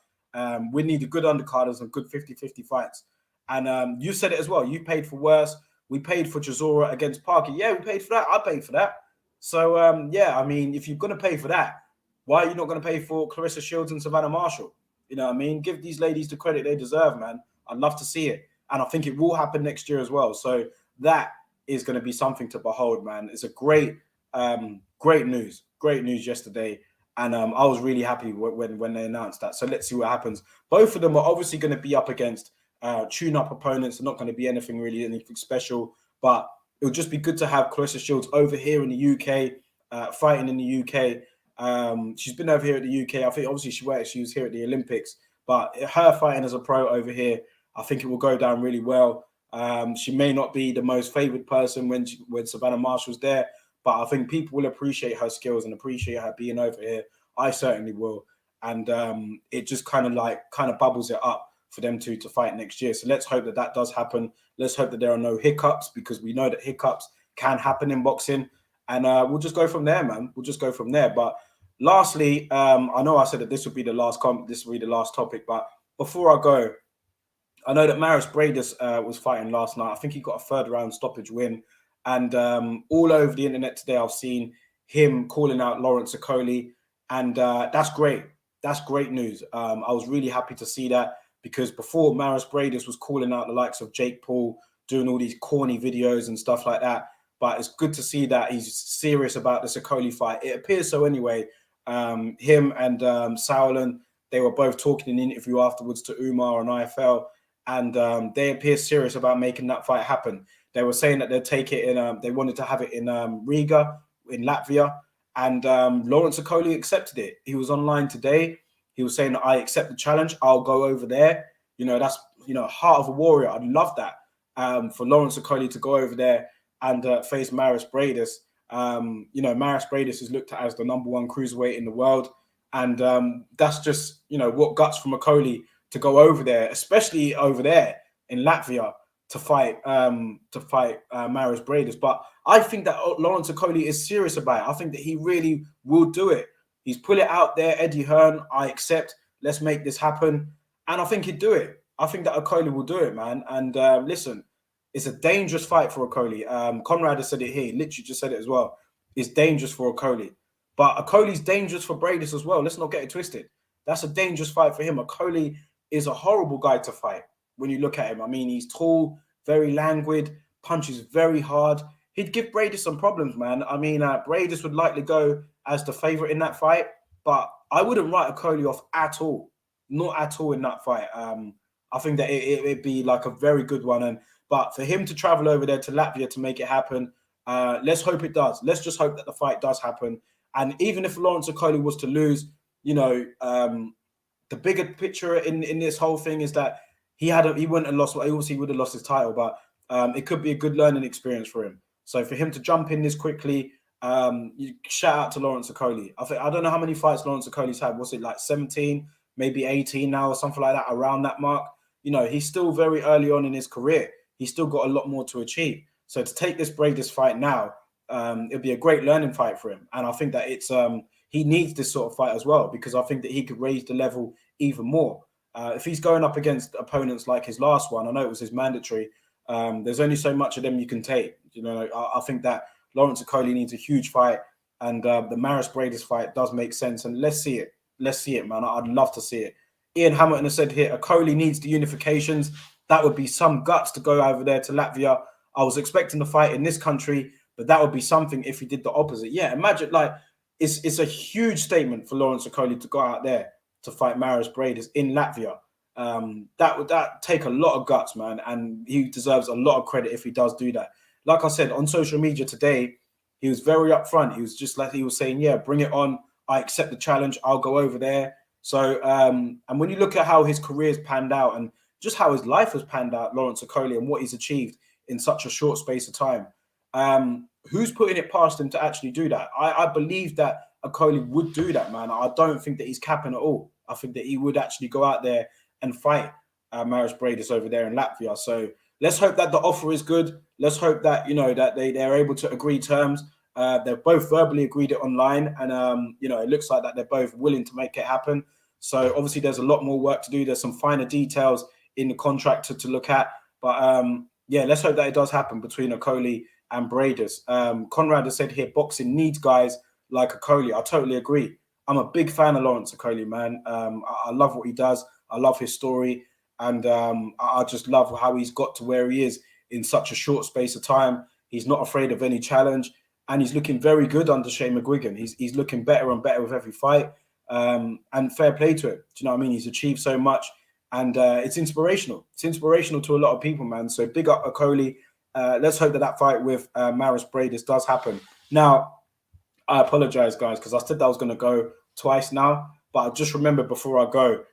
we need a good undercard and some good 50-50 fights. And you said it as well. You paid for worse. We paid for Chisora against Parker. Yeah, we paid for that. I paid for that. So yeah, I mean, if you're going to pay for that, why are you not going to pay for Clarissa Shields and Savannah Marshall? You know what I mean? Give these ladies the credit they deserve, man. I'd love to see it. And I think it will happen next year as well. So that is going to be something to behold, man. It's a great news. Great news yesterday. And I was really happy when they announced that. So let's see what happens. Both of them are obviously going to be up against tune-up opponents. They're not going to be anything special. But it'll just be good to have Clarissa Shields over here in the UK, fighting in the UK. She's been over here at the UK. I think obviously she was here at the Olympics. But her fighting as a pro over here, I think it will go down really well. She may not be the most favored person when Savannah Marshall's there, but I think people will appreciate her skills and appreciate her being over here. I certainly will. And it just kind of bubbles it up for them to fight next year. So let's hope that that does happen. Let's hope that there are no hiccups, because we know that hiccups can happen in boxing. And we'll just go from there, man. We'll just go from there. But lastly, I know I said that this would be the last topic, but before I go, I know that Maris Bradis was fighting last night. I think he got a third round stoppage win. And all over the internet today, I've seen him calling out Lawrence Okoli. And that's great. That's great news. I was really happy to see that, because before, Maris Bradis was calling out the likes of Jake Paul, doing all these corny videos and stuff like that. But it's good to see that he's serious about this Okoli fight. It appears so anyway. Him and Sauerland, they were both talking in an interview afterwards to Umar on IFL. And they appear serious about making that fight happen. They were saying that they'd take it in, they wanted to have it in Riga, in Latvia. And Lawrence Okoli accepted it. He was online today. He was saying, I accept the challenge. I'll go over there. You know, that's, heart of a warrior. I'd love that for Lawrence Okoli to go over there and face Maris Bradis. Maris Bradis is looked at as the #1 cruiserweight in the world. And that's just, what guts from Okoli to go over there, especially over there in Latvia, to fight Maris Bradis. But I think that Lawrence Okoli is serious about it. I think that he really will do it. He's put it out there, Eddie Hearn, I accept, let's make this happen. And I think he'd do it. I think that Okoli will do it, man. And listen, it's a dangerous fight for Okoli. Conrad has said it here, he literally just said it as well. It's dangerous for Okoli. But Okoli's dangerous for Bradis as well. Let's not get it twisted. That's a dangerous fight for him. Okoli is a horrible guy to fight when you look at him. I mean, he's tall, very languid, punches very hard. He'd give Bradis some problems, man. I mean, Bradis would likely go as the favorite in that fight, but I wouldn't write Okoli off at all. Not at all in that fight. I think that it'd be like a very good one. But for him to travel over there to Latvia to make it happen, let's hope it does. Let's just hope that the fight does happen. And even if Lawrence Okoli was to lose, the bigger picture in this whole thing is that he wouldn't have lost. Obviously, he would have lost his title, but it could be a good learning experience for him. So for him to jump in this quickly, you shout out to Lawrence Okoli. I don't know how many fights Lawrence Okoli's had. Was it like 17, maybe 18 now, or something like that, around that mark? He's still very early on in his career. He's still got a lot more to achieve. So to take this Bradis fight now, it'll be a great learning fight for him. And I think that it's he needs this sort of fight as well, because I think that he could raise the level even more. If he's going up against opponents like his last one, I know it was his mandatory, there's only so much of them you can take. I think that Lawrence Okoli needs a huge fight, and the Maris Bradis fight does make sense. And let's see it. Let's see it, man. I'd love to see it. Ian Hamilton has said here, Okoli needs the unifications. That would be some guts to go over there to Latvia. I was expecting the fight in this country, but that would be something if he did the opposite. Yeah, imagine, like, it's a huge statement for Lawrence Okoli to go out there to fight Maris Bradis in Latvia. That would take a lot of guts, man, and he deserves a lot of credit if he does do that. Like I said, on social media today, he was very upfront. He was just like, he was saying, yeah, bring it on. I accept the challenge. I'll go over there. So, and when you look at how his career's panned out and just how his life has panned out, Lawrence Okoli, and what he's achieved in such a short space of time, who's putting it past him to actually do that? I believe that Okoli would do that, man. I don't think that he's capping at all. I think that he would actually go out there and fight Maris Bradis over there in Latvia. So let's hope that the offer is good. Let's hope that, that they're able to agree terms. They've both verbally agreed it online, and it looks like that they're both willing to make it happen. So obviously there's a lot more work to do. There's some finer details in the contract to look at. But yeah, let's hope that it does happen between Okoli and Bradis. Conrad has said here, boxing needs guys like Okoli. I totally agree. I'm a big fan of Lawrence Okoli, man. I love what he does. I love his story. And I just love how he's got to where he is in such a short space of time. He's not afraid of any challenge. And he's looking very good under Shane McGuigan. He's looking better and better with every fight. And fair play to him. Do you know what I mean? He's achieved so much. And it's inspirational. It's inspirational to a lot of people, man. So big up Okoli. Let's hope that fight with Maris Bradis does happen. Now, I apologize, guys, because I said that I was going to go twice now. But I just remembered before I go,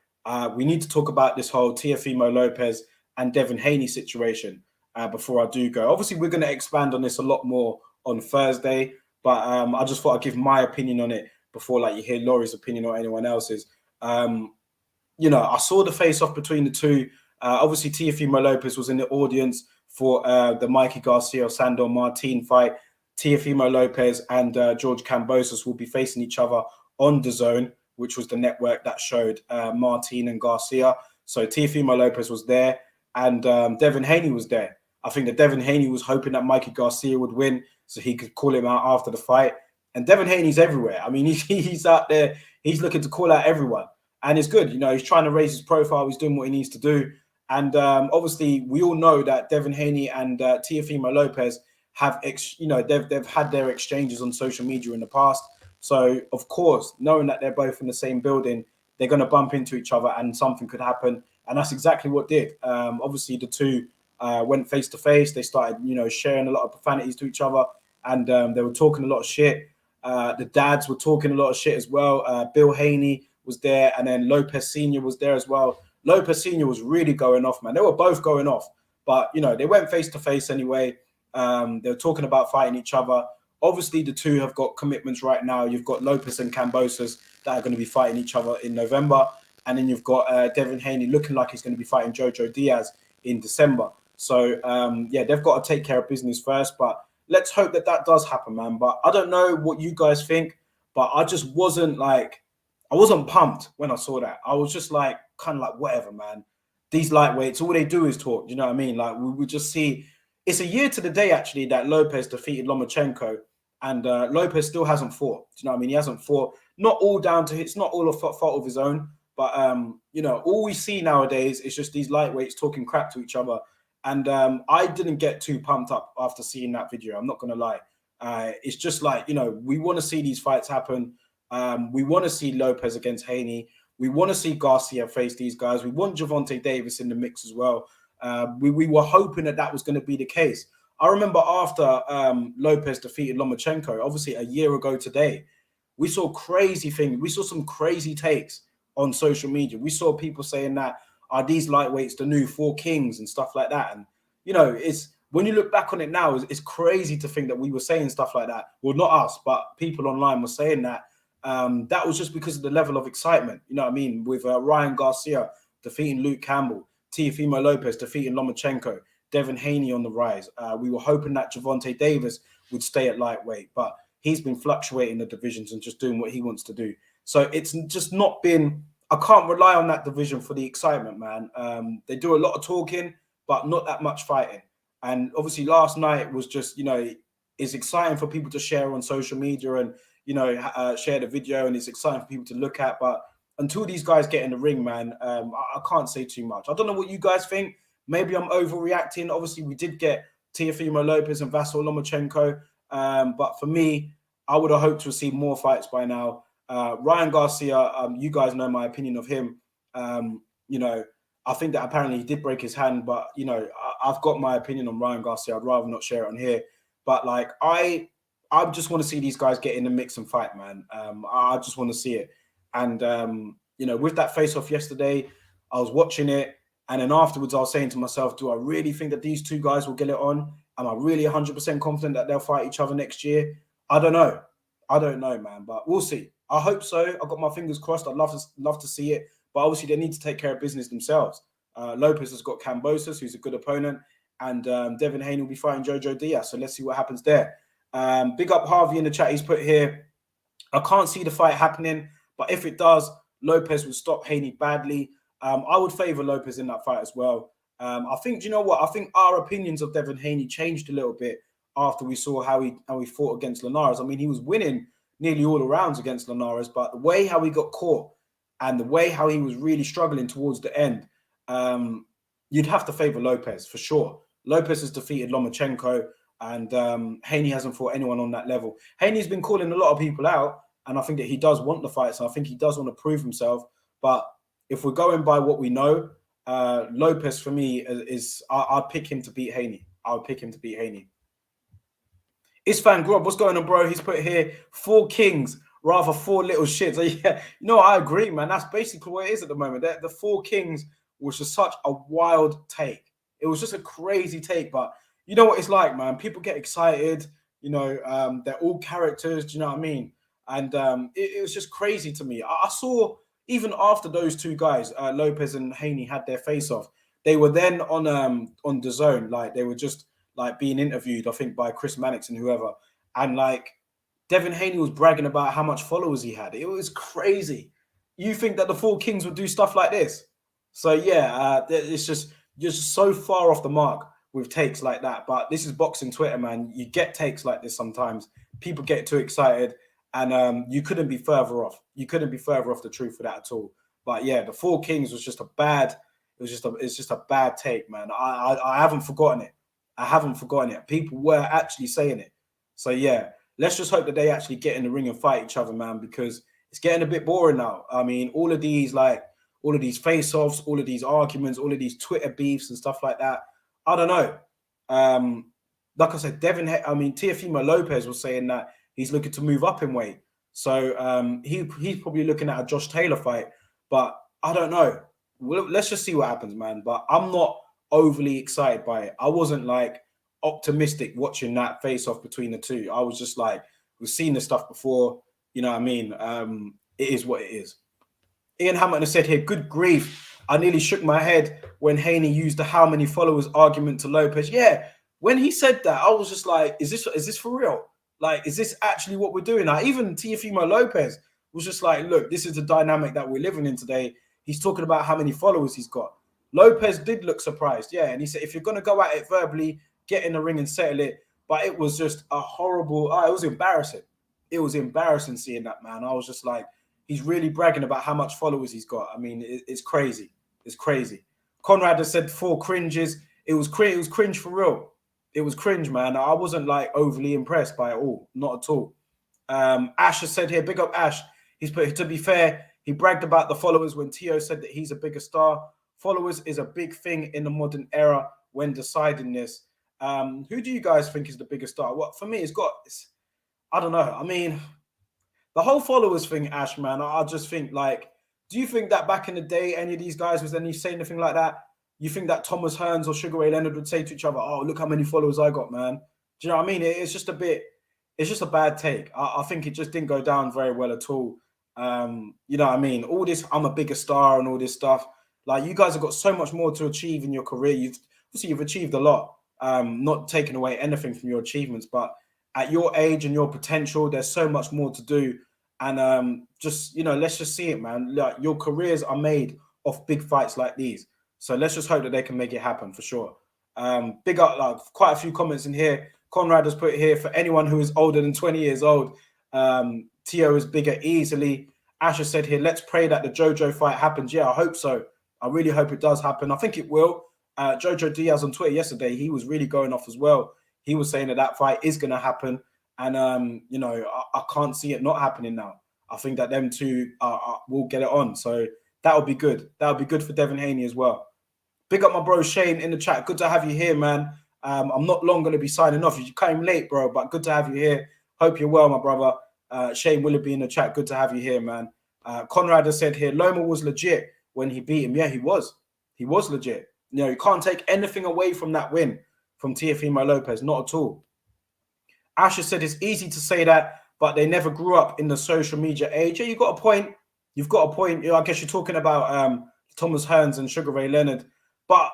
we need to talk about this whole Teofimo Lopez and Devin Haney situation. before I do go. Obviously, we're going to expand on this a lot more on Thursday, but I just thought I'd give my opinion on it before like you hear Laurie's opinion or anyone else's. You know, I saw the face-off between the two. Obviously, Teofimo Lopez was in the audience for the Mikey Garcia Sandor Martine fight. Teofimo Lopez and George Kambosos will be facing each other on DAZN, which was the network that showed Martine and Garcia. So Teofimo Lopez was there, and Devin Haney was there. I think that Devin Haney was hoping that Mikey Garcia would win so he could call him out after the fight. And Devin Haney's everywhere. I mean, he's out there. He's looking to call out everyone. And it's good. You know, he's trying to raise his profile. He's doing what he needs to do. And obviously, we all know that Devin Haney and Teofimo Lopez have, they've had their exchanges on social media in the past. So, of course, knowing that they're both in the same building, they're going to bump into each other and something could happen. And that's exactly what did. Obviously, the two went face to face. They started, sharing a lot of profanities to each other. And they were talking a lot of shit. The dads were talking a lot of shit as well. Bill Haney was there, and then Lopez Sr. was there as well. Lopez Sr. was really going off, man. They were both going off, but they went face to face anyway. They were talking about fighting each other. Obviously, the two have got commitments right now. You've got Lopez and Kambosos that are going to be fighting each other in November, and then you've got Devin Haney looking like he's going to be fighting Jojo Diaz in December. So they've got to take care of business first, but let's hope that does happen, man. But I don't know what you guys think, but I just wasn't pumped when I saw that. I was just like, kind of like, whatever, man. These lightweights, all they do is talk. You know what I mean? Like, we just see, it's a year to the day, actually, that Lopez defeated Lomachenko, and Lopez still hasn't fought. Do you know what I mean? He hasn't fought. Not all down to, it's not all a fault of his own, but, all we see nowadays is just these lightweights talking crap to each other. And I didn't get too pumped up after seeing that video. I'm not going to lie. It's just like, we want to see these fights happen. We want to see Lopez against Haney. We want to see Garcia face these guys. We want Gervonta Davis in the mix as well. We were hoping that was going to be the case. I remember after Lopez defeated Lomachenko, obviously a year ago today, we saw crazy things. We saw some crazy takes on social media. We saw people saying that, are these lightweights the new four kings and stuff like that? And, it's when you look back on it now, it's crazy to think that we were saying stuff like that. Well, not us, but people online were saying that. That was just because of the level of excitement, you know what I mean? With Ryan Garcia defeating Luke Campbell, Teofimo Lopez defeating Lomachenko, Devin Haney on the rise. We were hoping that Gervonta Davis would stay at lightweight, but he's been fluctuating the divisions and just doing what he wants to do. So it's just not been, I can't rely on that division for the excitement, man. They do a lot of talking, but not that much fighting. And obviously last night was just, it's exciting for people to share on social media and, share the video, and it's exciting for people to look at. But until these guys get in the ring, man, I can't say too much. I don't know what you guys think. Maybe I'm overreacting. Obviously, we did get Teofimo Lopez and Vasyl Lomachenko. But for me, I would have hoped to see more fights by now. Ryan Garcia, you guys know my opinion of him. I think that apparently he did break his hand, but, I've got my opinion on Ryan Garcia. I'd rather not share it on here. But, like, I just want to see these guys get in the mix and fight, man. I just want to see it. And, with that face-off yesterday, I was watching it. And then afterwards, I was saying to myself, do I really think that these two guys will get it on? Am I really 100% confident that they'll fight each other next year? I don't know. I don't know, man. But we'll see. I hope so. I've got my fingers crossed. I'd love to see it. But obviously, they need to take care of business themselves. Lopez has got Kambosos, who's a good opponent. And Devin Haney will be fighting Jojo Diaz. So let's see what happens there. Big up Harvey in the chat. He's put here, I can't see the fight happening, but if it does, Lopez will stop Haney badly. I would favor Lopez in that fight as well. I think, do you know what? I think our opinions of Devin Haney changed a little bit after we saw how he fought against Linares. I mean, he was winning nearly all the rounds against Linares, but the way how he got caught and the way how he was really struggling towards the end, you'd have to favor Lopez for sure. Lopez has defeated Lomachenko, and Haney hasn't fought anyone on that level. Haney's been calling a lot of people out, and I think that he does want the fights, and I think he does want to prove himself. But if we're going by what we know, Lopez for me is I'd pick him to beat Haney. I would pick him to beat Haney. Isfan Grob, what's going on, bro? He's put here 4 kings, rather 4 little shits. Yeah, I agree, man. That's basically what it is at the moment. The 4 kings was just such a wild take. It was just a crazy take. But you know what it's like, man. People get excited. You know, they're all characters. Do you know what I mean? And it was just crazy to me. I saw even after those two guys, Lopez and Haney, had their face off. They were then on the zone, like they were just like being interviewed, I think, by Chris Mannix and whoever. And like Devin Haney was bragging about how much followers he had. It was crazy. You think that the Four Kings would do stuff like this? So yeah, it's just you're just so far off the mark with takes like that. But this is boxing Twitter, man. You get takes like this sometimes. People get too excited, and you couldn't be further off. You couldn't be further off the truth for that at all. But yeah, the Four Kings was just a bad. It's just a bad take, man. I haven't forgotten it. I haven't forgotten it. People were actually saying it. So yeah, let's just hope that they actually get in the ring and fight each other, man, because it's getting a bit boring now. I mean, all of these face-offs, all of these arguments, all of these Twitter beefs and stuff like that. I don't know. Like I said, Teofimo Lopez was saying that he's looking to move up in weight. So he's probably looking at a Josh Taylor fight. But I don't know. Let's just see what happens, man. But I'm not overly excited by it. I wasn't like optimistic watching that face-off between the two. I was just like, we've seen this stuff before. You know what I mean? It is what it is. Ian Hamilton has said here, good grief. I nearly shook my head when Haney used the how many followers argument to Lopez. Yeah, when he said that, I was just like, is this for real? Like, is this actually what we're doing? Like, even Teofimo Lopez was just like, look, this is the dynamic that we're living in today. He's talking about how many followers he's got. Lopez did look surprised, yeah. And he said, if you're going to go at it verbally, get in the ring and settle it. But it was just a horrible, it was embarrassing. It was embarrassing seeing that, man. I was just like, he's really bragging about how much followers he's got. I mean, it's crazy. It's crazy. Conrad has said 4 cringes. It was cringe for real. It was cringe, man. I wasn't like overly impressed by it all. Not at all. Ash has said here, big up Ash. He's put, to be fair, he bragged about the followers when Tio said that he's a bigger star. Followers is a big thing in the modern era when deciding this. Who do you guys think is the biggest star? Well, for me, I don't know. I mean, the whole followers thing, Ash, man, I just think, like, do you think that back in the day, any of these guys was any say anything like that? You think that Thomas Hearns or Sugar Ray Leonard would say to each other, oh, look how many followers I got, man? Do you know what I mean? It's just a bad take. I think it just didn't go down very well at all. You know what I mean? All this, I'm a bigger star and all this stuff. Like, you guys have got so much more to achieve in your career. You've achieved a lot, not taking away anything from your achievements, but at your age and your potential, there's so much more to do. And just, you know, let's just see it, man. Like, your careers are made of big fights like these. So let's just hope that they can make it happen for sure. Big up, like, quite a few comments in here. Conrad has put here, for anyone who is older than 20 years old, Tio is bigger easily. Asher said here, let's pray that the Jojo fight happens. Yeah, I hope so. I really hope it does happen. I think it will. Jojo Diaz on Twitter yesterday, he was really going off as well. He was saying that fight is going to happen. And, you know, I can't see it not happening now. I think that them two will get it on. So that would be good. That would be good for Devin Haney as well. Big up my bro Shane in the chat. Good to have you here, man. I'm not long going to be signing off. You came late, bro, but good to have you here. Hope you're well, my brother. Shane Willoughby in the chat. Good to have you here, man. Conrad has said here, Loma was legit when he beat him. Yeah, he was. He was legit. You know, you can't take anything away from that win from Teofimo Lopez. Not at all. Asher said it's easy to say that, but they never grew up in the social media age. Yeah, you've got a point. You've got a point. You know, I guess you're talking about Thomas Hearns and Sugar Ray Leonard. But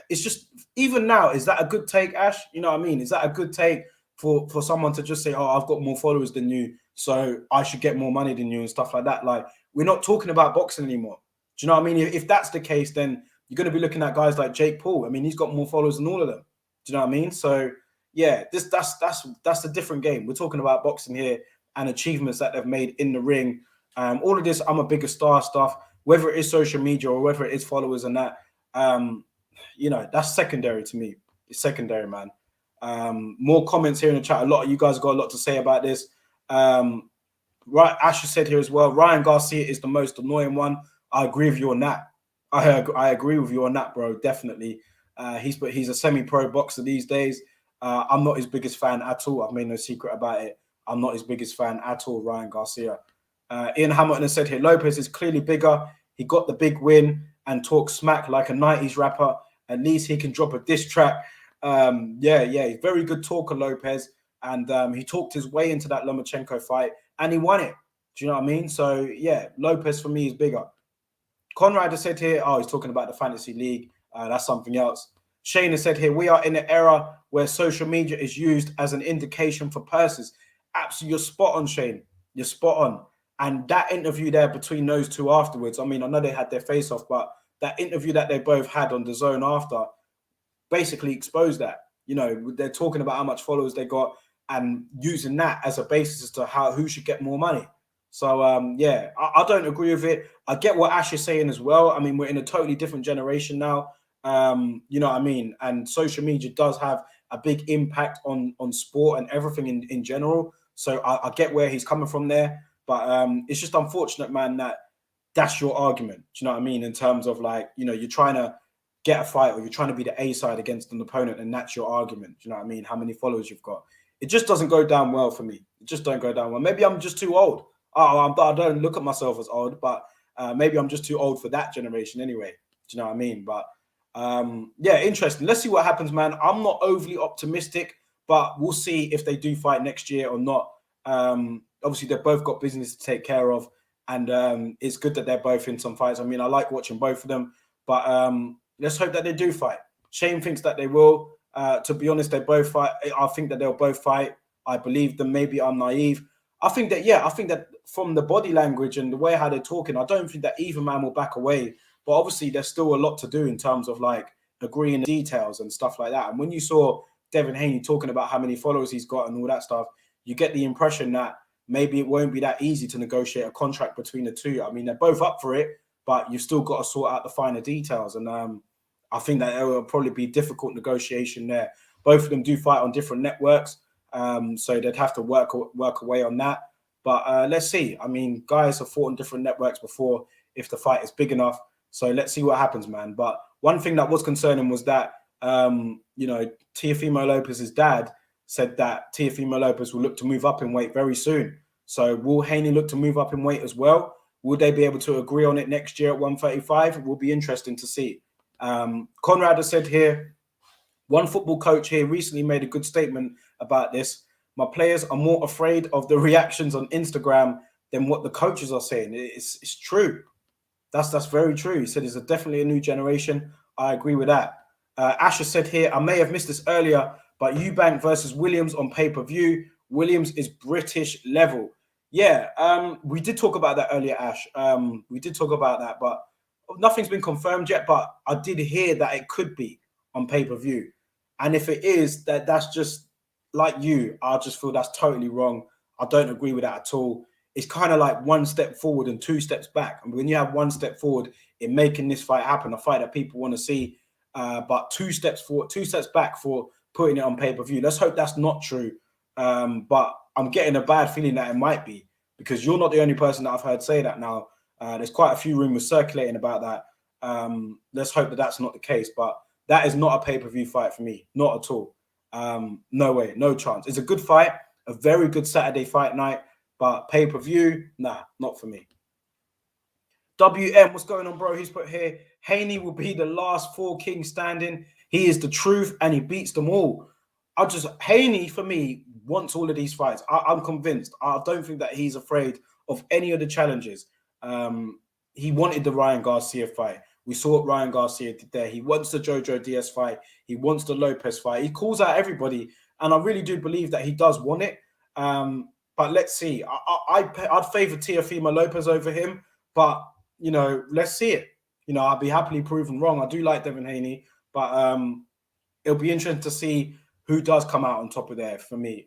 it's just, even now, is that a good take, Ash? You know what I mean? Is that a good take for someone to just say, oh, I've got more followers than you, so I should get more money than you and stuff like that? Like, we're not talking about boxing anymore. Do you know what I mean? If that's the case, then you're going to be looking at guys like Jake Paul. I mean, he's got more followers than all of them. Do you know what I mean? So, yeah, that's a different game. We're talking about boxing here and achievements that they've made in the ring. All of this, I'm a bigger star stuff, whether it is social media or whether it is followers and that, you know, that's secondary to me. It's secondary, man. More comments here in the chat. A lot of you guys got a lot to say about this. Right, Asher said here as well, Ryan Garcia is the most annoying one. I agree with you on that. I agree with you on that, bro. Definitely. He's a semi-pro boxer these days. I'm not his biggest fan at all. I've made no secret about it. I'm not his biggest fan at all, Ryan Garcia. Ian Hamilton has said here, Lopez is clearly bigger. He got the big win and talks smack like a 90s rapper At least he can drop a diss track. Yeah, he's very good talker, Lopez. And he talked his way into that Lomachenko fight and he won it. Do you know what I mean? So, yeah, Lopez for me is bigger. Conrad has said here, oh, he's talking about the fantasy league. That's something else. Shane has said here, we are in an era where social media is used as an indication for purses. Absolutely, you're spot on, Shane. You're spot on. And that interview there between those two afterwards, I mean, I know they had their face off, but that interview that they both had on the Zone after basically exposed that. You know, they're talking about how much followers they got and using that as a basis as to who should get more money. So, yeah, I don't agree with it. I get what Ash is saying as well. I mean, we're in a totally different generation now. You know what I mean? And social media does have a big impact on sport and everything in general. So I get where he's coming from there. But it's just unfortunate, man, that's your argument. Do you know what I mean? In terms of like, you know, you're trying to get a fight or you're trying to be the A side against an opponent and that's your argument. Do you know what I mean? How many followers you've got. It just doesn't go down well for me. It just don't go down well. Maybe I'm just too old. I don't look at myself as old, but maybe I'm just too old for that generation anyway. Do you know what I mean? But yeah, interesting. Let's see what happens, man. I'm not overly optimistic, but we'll see if they do fight next year or not. Obviously, they've both got business to take care of, and it's good that they're both in some fights. I mean, I like watching both of them, but let's hope that they do fight. Shane thinks that they will. To be honest, they both fight. I think that they'll both fight. I believe them. Maybe I'm naive. I think that from the body language and the way how they're talking, I don't think that either man will back away. But obviously, there's still a lot to do in terms of like agreeing the details and stuff like that. And when you saw Devin Haney talking about how many followers he's got and all that stuff, you get the impression that maybe it won't be that easy to negotiate a contract between the two. I mean, they're both up for it, but you've still got to sort out the finer details. And I think that it will probably be difficult negotiation there. Both of them do fight on different networks. So they'd have to work away on that. But let's see. I mean, guys have fought on different networks before if the fight is big enough. So let's see what happens, man. But one thing that was concerning was that, you know, Teofimo Lopez's dad said that Teofimo Lopez will look to move up in weight very soon. So will Haney look to move up in weight as well? Will they be able to agree on it next year at 135? It will be interesting to see. Conrad has said here, one football coach here recently made a good statement about this. My players are more afraid of the reactions on Instagram than what the coaches are saying. It's true. That's very true. He said it's definitely a new generation. I agree with that. Asher said here, I may have missed this earlier, but Eubank versus Williams on pay-per-view. Williams is British level. Yeah, we did talk about that earlier, Ash. We did talk about that, but nothing's been confirmed yet. But I did hear that it could be on pay-per-view. And if it is, that's just like you. I just feel that's totally wrong. I don't agree with that at all. It's kind of like one step forward and two steps back. And when you have one step forward in making this fight happen, a fight that people want to see, but two steps forward, two steps back for putting it on pay-per-view. Let's hope that's not true. But I'm getting a bad feeling that it might be, because you're not the only person that I've heard say that now. There's quite a few rumors circulating about that. Let's hope that that's not the case. But that is not a pay-per-view fight for me. Not at all. No way. No chance. It's a good fight. A very good Saturday fight night. But pay-per-view, nah, not for me. WM, what's going on, bro? He's put here, Haney will be the last four kings standing. He is the truth and he beats them all. Haney, for me, wants all of these fights. I'm convinced. I don't think that he's afraid of any of the challenges. He wanted the Ryan Garcia fight. We saw what Ryan Garcia did there. He wants the Jojo Diaz fight. He wants the Lopez fight. He calls out everybody. And I really do believe that he does want it. But let's see. I'd favor Teofimo Lopez over him. But, you know, let's see it. You know, I'll be happily proven wrong. I do like Devin Haney. But it'll be interesting to see who does come out on top of there for me.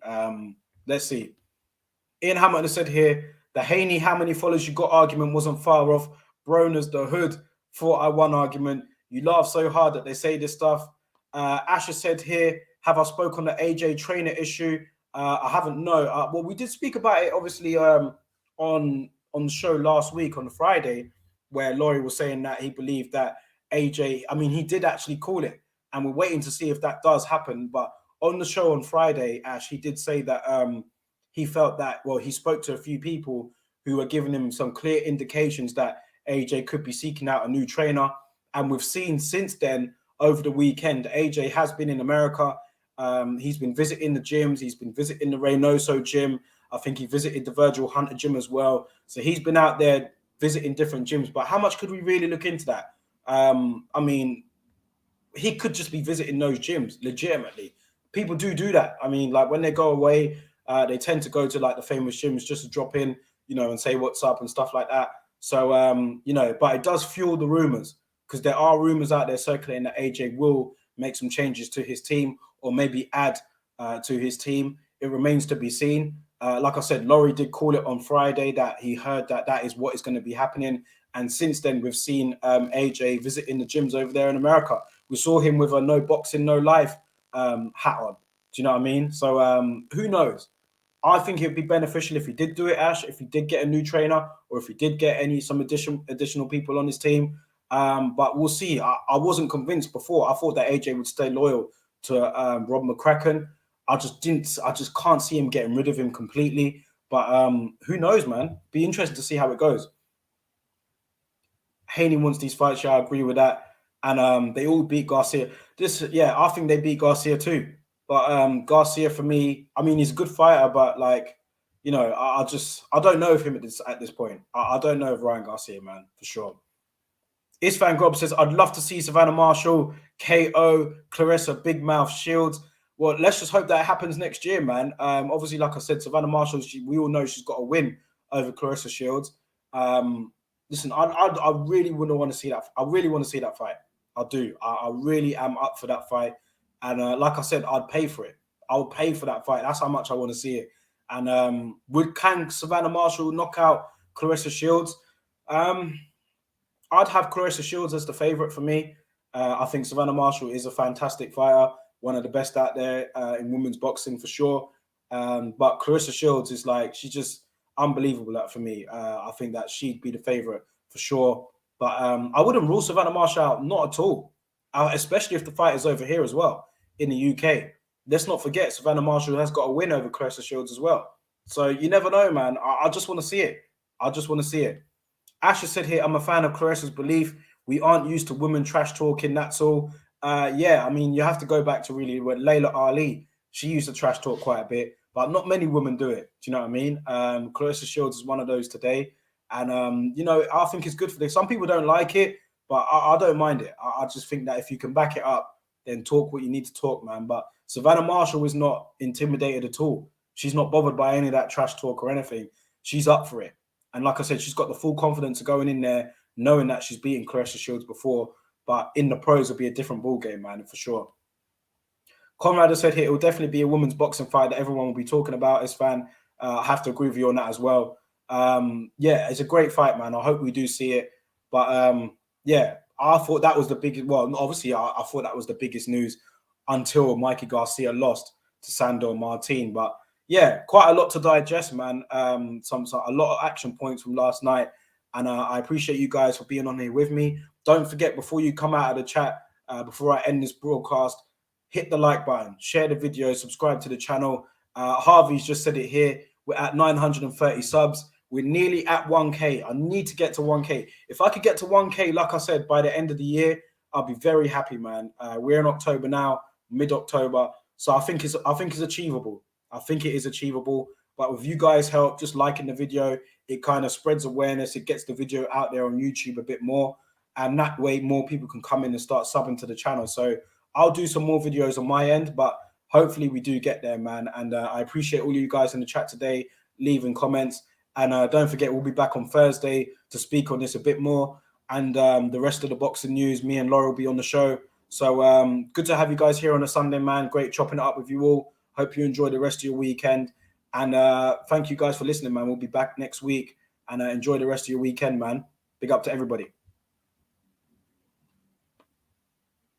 Let's see. Ian Hamilton has said here, the Haney, how many followers you got argument wasn't far off. Broner's the hood. Thought I won argument. You laugh so hard that they say this stuff. Asher said here, have I spoke on the AJ trainer issue? I haven't, no. Well, we did speak about it, obviously, on the show last week on Friday, where Laurie was saying that he believed that AJ, I mean, he did actually call it, and we're waiting to see if that does happen. But on the show on Friday, Ash, he did say that he felt that, well, he spoke to a few people who were giving him some clear indications that AJ could be seeking out a new trainer. And we've seen since then, over the weekend. AJ has been in America. He's been visiting the gyms. He's been visiting the Reynoso gym. I think he visited the Virgil Hunter gym as well. So he's been out there visiting different gyms. But how much could we really look into that? I mean, he could just be visiting those gyms legitimately. People do that. I mean, like when they go away, they tend to go to like the famous gyms just to drop in, you know, and say what's up and stuff like that. So, you know, but it does fuel the rumors, because there are rumors out there circulating that AJ will make some changes to his team, or maybe add to his team. It remains to be seen. Like I said, Laurie did call it on Friday that he heard that that is what is going to be happening. And since then, we've seen AJ visiting the gyms over there in America. We saw him with a no boxing, no life hat on. Do you know what I mean? So who knows? I think it would be beneficial if he did do it, Ash, if he did get a new trainer, or if he did get some additional people on his team. But we'll see. I wasn't convinced before. I thought that AJ would stay loyal to Rob McCracken. I just can't see him getting rid of him completely. But who knows, man? Be interested to see how it goes. Haney wants these fights. Yeah, I agree with that. And they all beat Garcia. I think they beat Garcia too. But Garcia, for me, I mean, he's a good fighter, but like, you know, I don't know of him at this point. I don't know of Ryan Garcia, man, for sure. Isfan Grob says, I'd love to see Savannah Marshall, KO, Clarissa, Big Mouth, Shields. Well, let's just hope that happens next year, man. Obviously, like I said, Savannah Marshall, we all know she's got a win over Clarissa Shields. Listen, I really wouldn't want to see that. I really want to see that fight. I do. I really am up for that fight. And like I said, I'd pay for it. I'll pay for that fight. That's how much I want to see it. And can Savannah Marshall knock out Clarissa Shields? I'd have Clarissa Shields as the favorite for me. I think Savannah Marshall is a fantastic fighter, one of the best out there in women's boxing for sure. But Clarissa Shields is like, she's just unbelievable for me. I think that she'd be the favorite for sure. But I wouldn't rule Savannah Marshall out, not at all. Especially if the fight is over here as well in the UK. Let's not forget, Savannah Marshall has got a win over Clarissa Shields as well. So you never know, man. I just want to see it. I just want to see it. Asher said here, I'm a fan of Clarissa's belief. We aren't used to women trash talking, that's all. Yeah, I mean, you have to go back to really when Layla Ali, she used to trash talk quite a bit, but not many women do it. Do you know what I mean? Clarissa Shields is one of those today. And, you know, I think it's good for this. Some people don't like it, but I don't mind it. I just think that if you can back it up, then talk what you need to talk, man. But Savannah Marshall is not intimidated at all. She's not bothered by any of that trash talk or anything. She's up for it. And like I said, she's got the full confidence of going in there, knowing that she's beaten Clarissa Shields before. But in the pros, it'll be a different ballgame, man, for sure. Conrad has said here, it will definitely be a women's boxing fight that everyone will be talking about. Isfan, I have to agree with you on that as well. Yeah, it's a great fight, man. I hope we do see it. But yeah, I thought that was the biggest. Well, obviously, I thought that was the biggest news until Mikey Garcia lost to Sandor Martine. But yeah, quite a lot to digest, man. A lot of action points from last night. And I appreciate you guys for being on here with me. Don't forget, before you come out of the chat, before I end this broadcast, hit the like button, share the video, subscribe to the channel. Harvey's just said it here. We're at 930 subs. We're nearly at 1K. I need to get to 1K. If I could get to 1K, like I said, by the end of the year, I'll be very happy, man. We're in October now, mid-October. So I think it's achievable. I think it is achievable. But with you guys' help, just liking the video, it kind of spreads awareness. It gets the video out there on YouTube a bit more. And that way, more people can come in and start subbing to the channel. So I'll do some more videos on my end, but hopefully we do get there, man. And I appreciate all you guys in the chat today, leaving comments. And don't forget, we'll be back on Thursday to speak on this a bit more. And the rest of the boxing news, me and Laura will be on the show. So good to have you guys here on a Sunday, man. Great chopping it up with you all. Hope you enjoy the rest of your weekend. And thank you guys for listening, man. We'll be back next week. And enjoy the rest of your weekend, man. Big up to everybody.